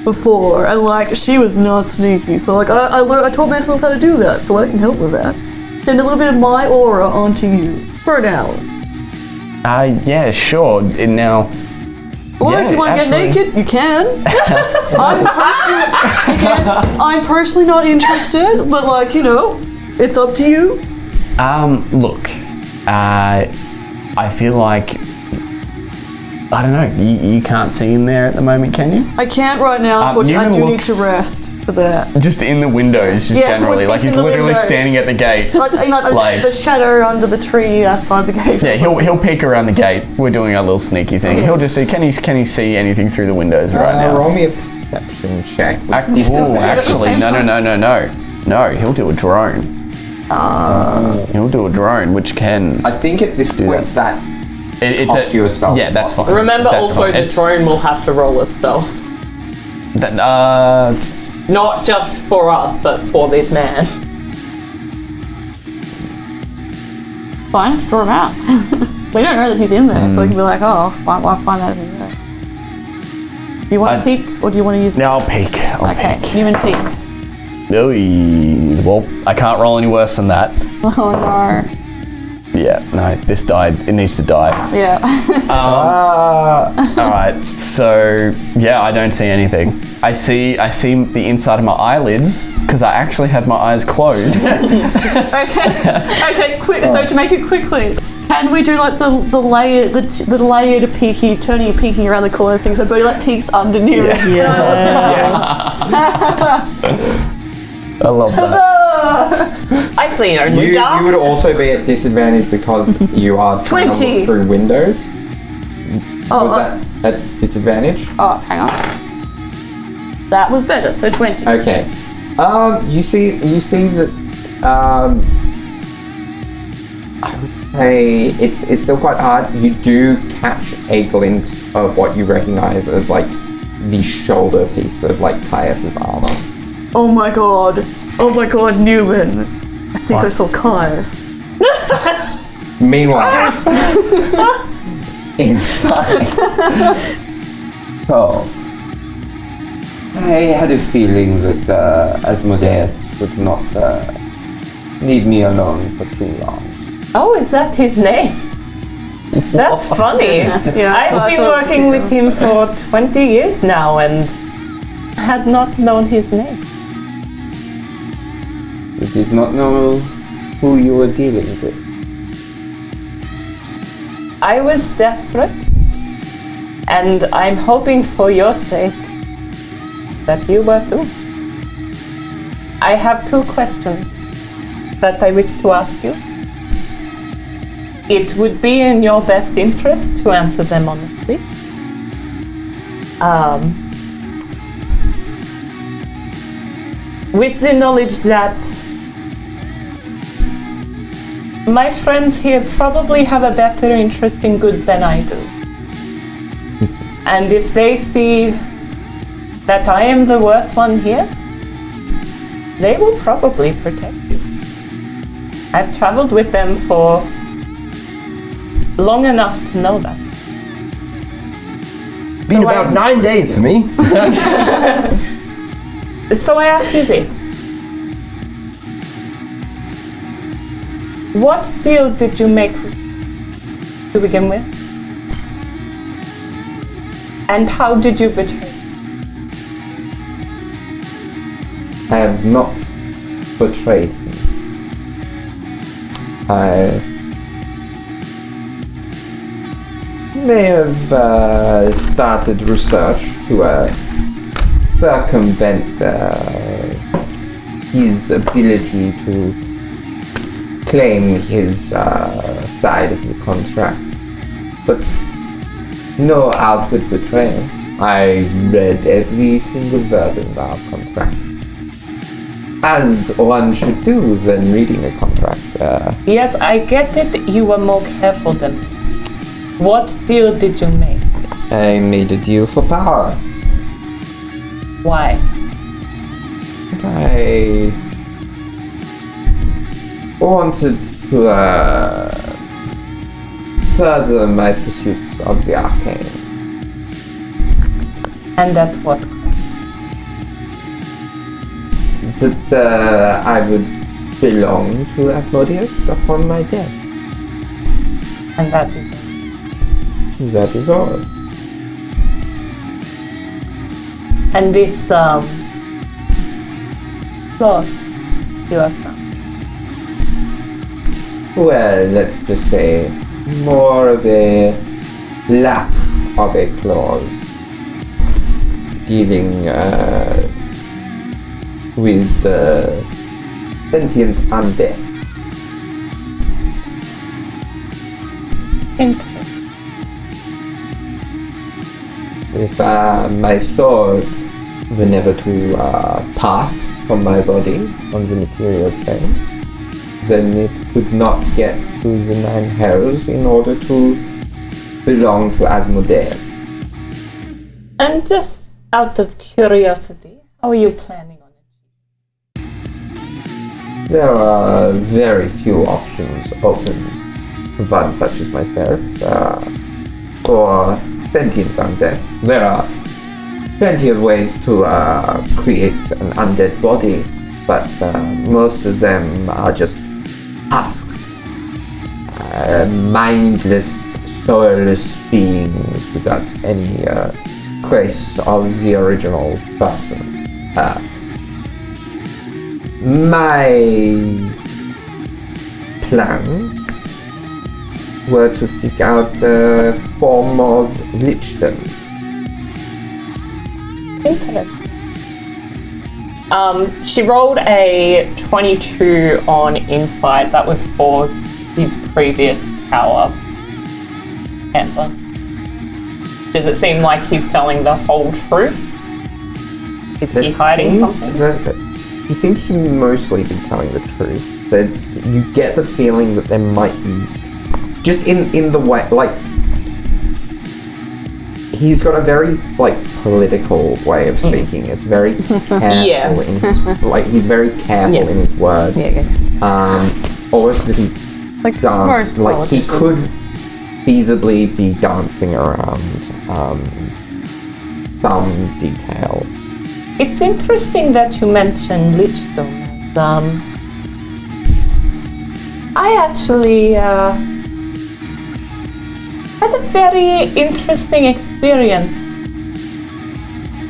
before, and like she was not sneaky. So like I taught myself how to do that, so I can help with that. Send a little bit of my aura onto you for an hour. Yeah, sure. Now. Or Yeah, if you want to get absolutely. naked, you can. I'm personally not interested, but like, you know, it's up to you. Look, I feel like I don't know. You can't see in there at the moment, can you? I can't right now, unfortunately. I Newman do need to looks- rest for that. Just in the windows, just Yeah, generally. Like he's in the literally windows. standing at the gate. Like, you know, Like- the shadow under the tree outside the gate. Yeah, he'll peek around the gate. We're doing our little sneaky thing. He'll just see. Can he see anything through the windows right now? Roll me a perception check. Ooh, actually, no. No, he'll do a drone. He'll do a drone, which can. I think at this point that It's cost you a spell Yeah, that's slot. fine. Remember That's also fine. the It's- drone will have to roll a stealth. Not just for us, but for this man. Fine, draw him out. We don't know that he's in there, so we can be like, oh, why find out if he's there? Do you want to peek, or do you want to use... No, I'll peek. Okay, Newman peeks. Well, I can't roll any worse than that. Oh no. Yeah, no, this died. It needs to die. Yeah. All right, so yeah, I don't see anything. I see the inside of my eyelids because I actually had my eyes closed. Okay, quick. So to make it quickly, can we do like the layered peeking, turning and peeking around the corner thing? So Bodhi like peeks under Newman. I love that. I'd say only You dark. would also be at disadvantage because you are trying to 20. look through windows. Oh, Was that at disadvantage? oh, hang on. That was better. So 20. Okay. You see that. I would say it's still quite hard. You do catch a glimpse of what you recognize as like the shoulder piece of like Caius's armor. Oh my god, Newman. I think I saw Caius. Meanwhile, inside. So, I had a feeling that Asmodeus would not leave me alone for too long. Oh, is that his name? That's funny. Yeah, I've been working with him for 20 years now and had not known his name. You did not know who you were dealing with. I was desperate, and I'm hoping for your sake that you were too. I have 2 questions that I wish to ask you. It would be in your best interest to answer them honestly. With the knowledge that my friends here probably have a better interest in good than I do. And if they see that I am the worst one here, they will probably protect you. I've traveled with them for long enough to know that. Been about 9 days for me. So I ask you this. What deal did you make to begin with? And how did you betray? I have not betrayed him. I may have started research to circumvent his ability to claim his side of the contract, but no outward betrayal. I read every single word of our contract, as one should do when reading a contract. Yes, I get it. You were more careful than me. What deal did you make? I made a deal for power. Why? I wanted to further my pursuits of the arcane. And at what cost? That I would belong to Asmodeus upon my death. And that is it. That is all. And this clause you have found. Well, let's just say more of a lack of a clause dealing with sentient undead. Interesting. If my soul were never to part from my body on the material plane, then it could not get to the Nine Hells in order to belong to Asmodeus. And just out of curiosity, how are you planning on it? There are very few options open for one such as myself. For sentient undead, there are plenty of ways to create an undead body, but most of them are just husks, mindless, soulless beings without any trace of the original person. My plans were to seek out a form of lichdom. Interesting. She rolled a 22 on insight. That was for his previous power answer. Does it seem like he's telling the whole truth? Is he hiding something? He seems to mostly be telling the truth, but you get the feeling that there might be, just in the way, like, he's got a very, like, political way of speaking. It's very careful in his, like, he's very careful in his words. Almost as if he's Like danced, most like he could feasibly be dancing around some detail. It's interesting that you mentioned lichdom. I actually had a very interesting experience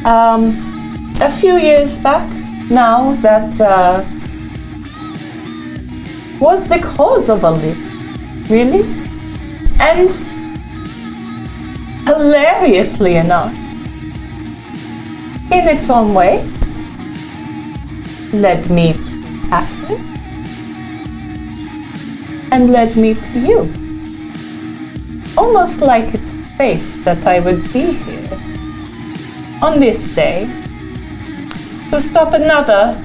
a few years back now that was the cause of a lich, really. And hilariously enough, in its own way, led me to Catherine and led me to you. Almost like it's fate that I would be here on this day to stop another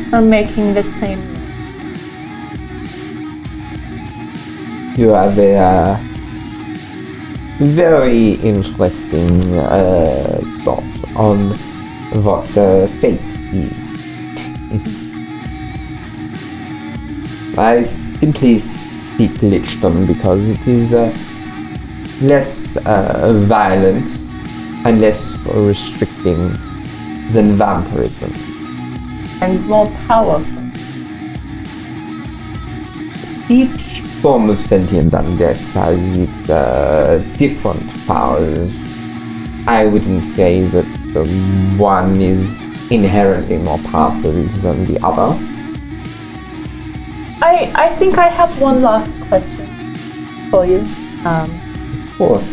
from making the same move. You have a very interesting thought on what fate is. I simply speak lichdom because it is less violent and less restricting than vampirism. And more powerful. Each form of sentient undead has its different powers. I wouldn't say that one is inherently more powerful than the other. I think I have one last question for you. Of course.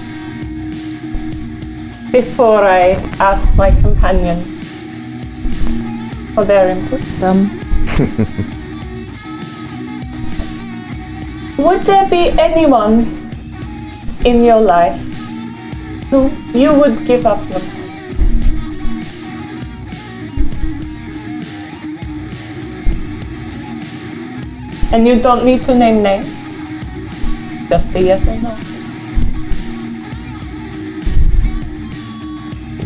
Before I ask my companions for their input. Would there be anyone in your life who you would give up your power? And you don't need to name names. Just a yes or no.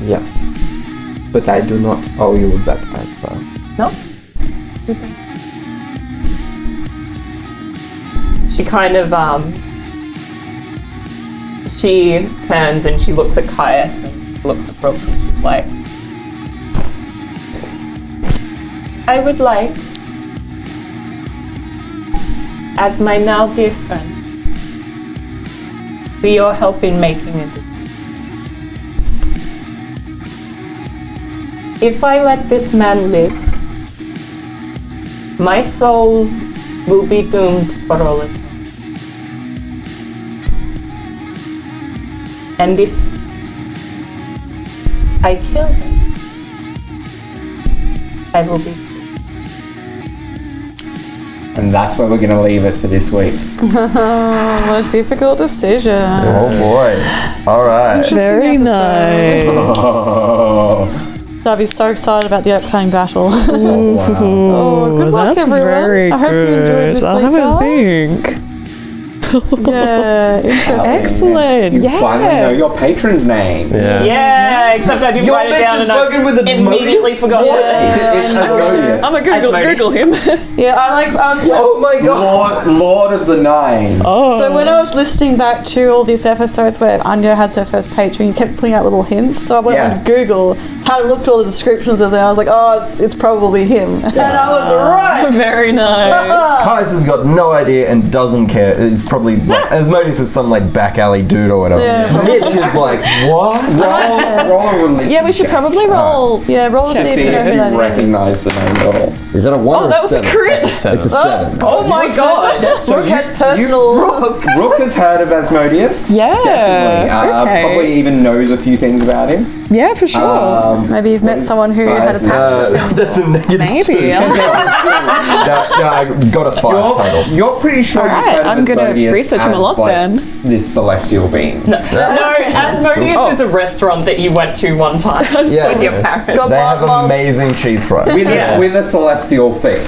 Yes. But I do not owe you that answer. No? You don't. She kind of she turns and she looks at Caius and looks at Brooke and she's like, I would like, as my now dear friend, for your help in making a decision. If I let this man live, my soul will be doomed for all eternity. And if I kill him, I will be free. And that's where we're going to leave it for this week. What a difficult decision. Oh boy. All right. Very nice. I'll be so excited about the upcoming battle. Oh, good luck, that's everyone. very I hope you enjoyed this I'll week, have a guys. think. Yeah, interesting. Excellent. You finally know Yeah. your patron's name. Yeah, except I didn't Your write it bitch down is and fucking with I immediately Admonius? forgot. What? It's Admonius. I'm a Google him. Yeah, I was like, Oh my god. Lord of the Nine. Oh. so when I was listening back to all these episodes where Anya has her first patron, you kept putting out little hints. So I went on Google, had a look at all the descriptions of them. I was like, oh, it's probably him. And I was right. Very nice. Kais has got no idea and doesn't care. He's probably like, Asmodeus is some like back alley dude or whatever. Yeah. Mitch is like, what? Roll a religion Yeah, we should check. probably roll. Yeah, roll to see if See you know if who that you is. recognise the name at all. Is that a 1 Oh, or that a was a 7? crit. It's a 7. Oh my god! Brooke has personal. Rook has heard of Asmodeus. Yeah. Definitely. Okay. Probably even knows a few things about him. Yeah, for sure. Maybe you've met someone who had a pact. That's a negative 2. Maybe. No, I got a 5 total. You're pretty sure you've Alright, heard of I'm gonna Asmodeus research him a as, lot like, then. This celestial being. No, Asmodeus is a restaurant that you went to one time Yeah. with your parents. They have amazing cheese fries. With a celestial thing.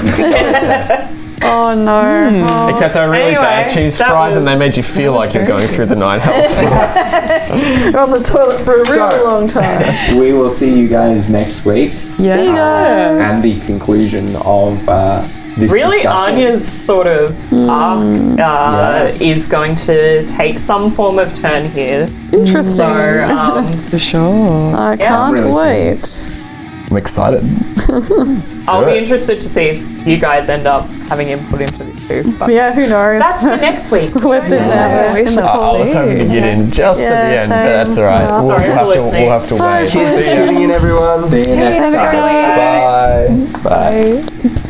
Oh no. Oh. Except they're really bad Anyway, cheese that fries and they was- made you feel like you're going through the nine hells. You're on the toilet for a really long time. We will see you guys next week. Yeah. See you guys. And the conclusion of this Really, discussion. Anya's sort of arc is going to take some form of turn here. Interesting. So, For sure. I can't really wait. I'm excited. I'll it. be interested to see if you guys end up having input into this too. But Yeah, who knows? that's for next week. We're sitting out there we in the shall I cold. was hoping to get in just at the Yeah, end, but same. that's all right. Yeah. We'll, Sorry for have to, listening. we'll have to wait. Cheers for tuning in, everyone. See you next Thanks, time. guys. Bye. Bye. Bye.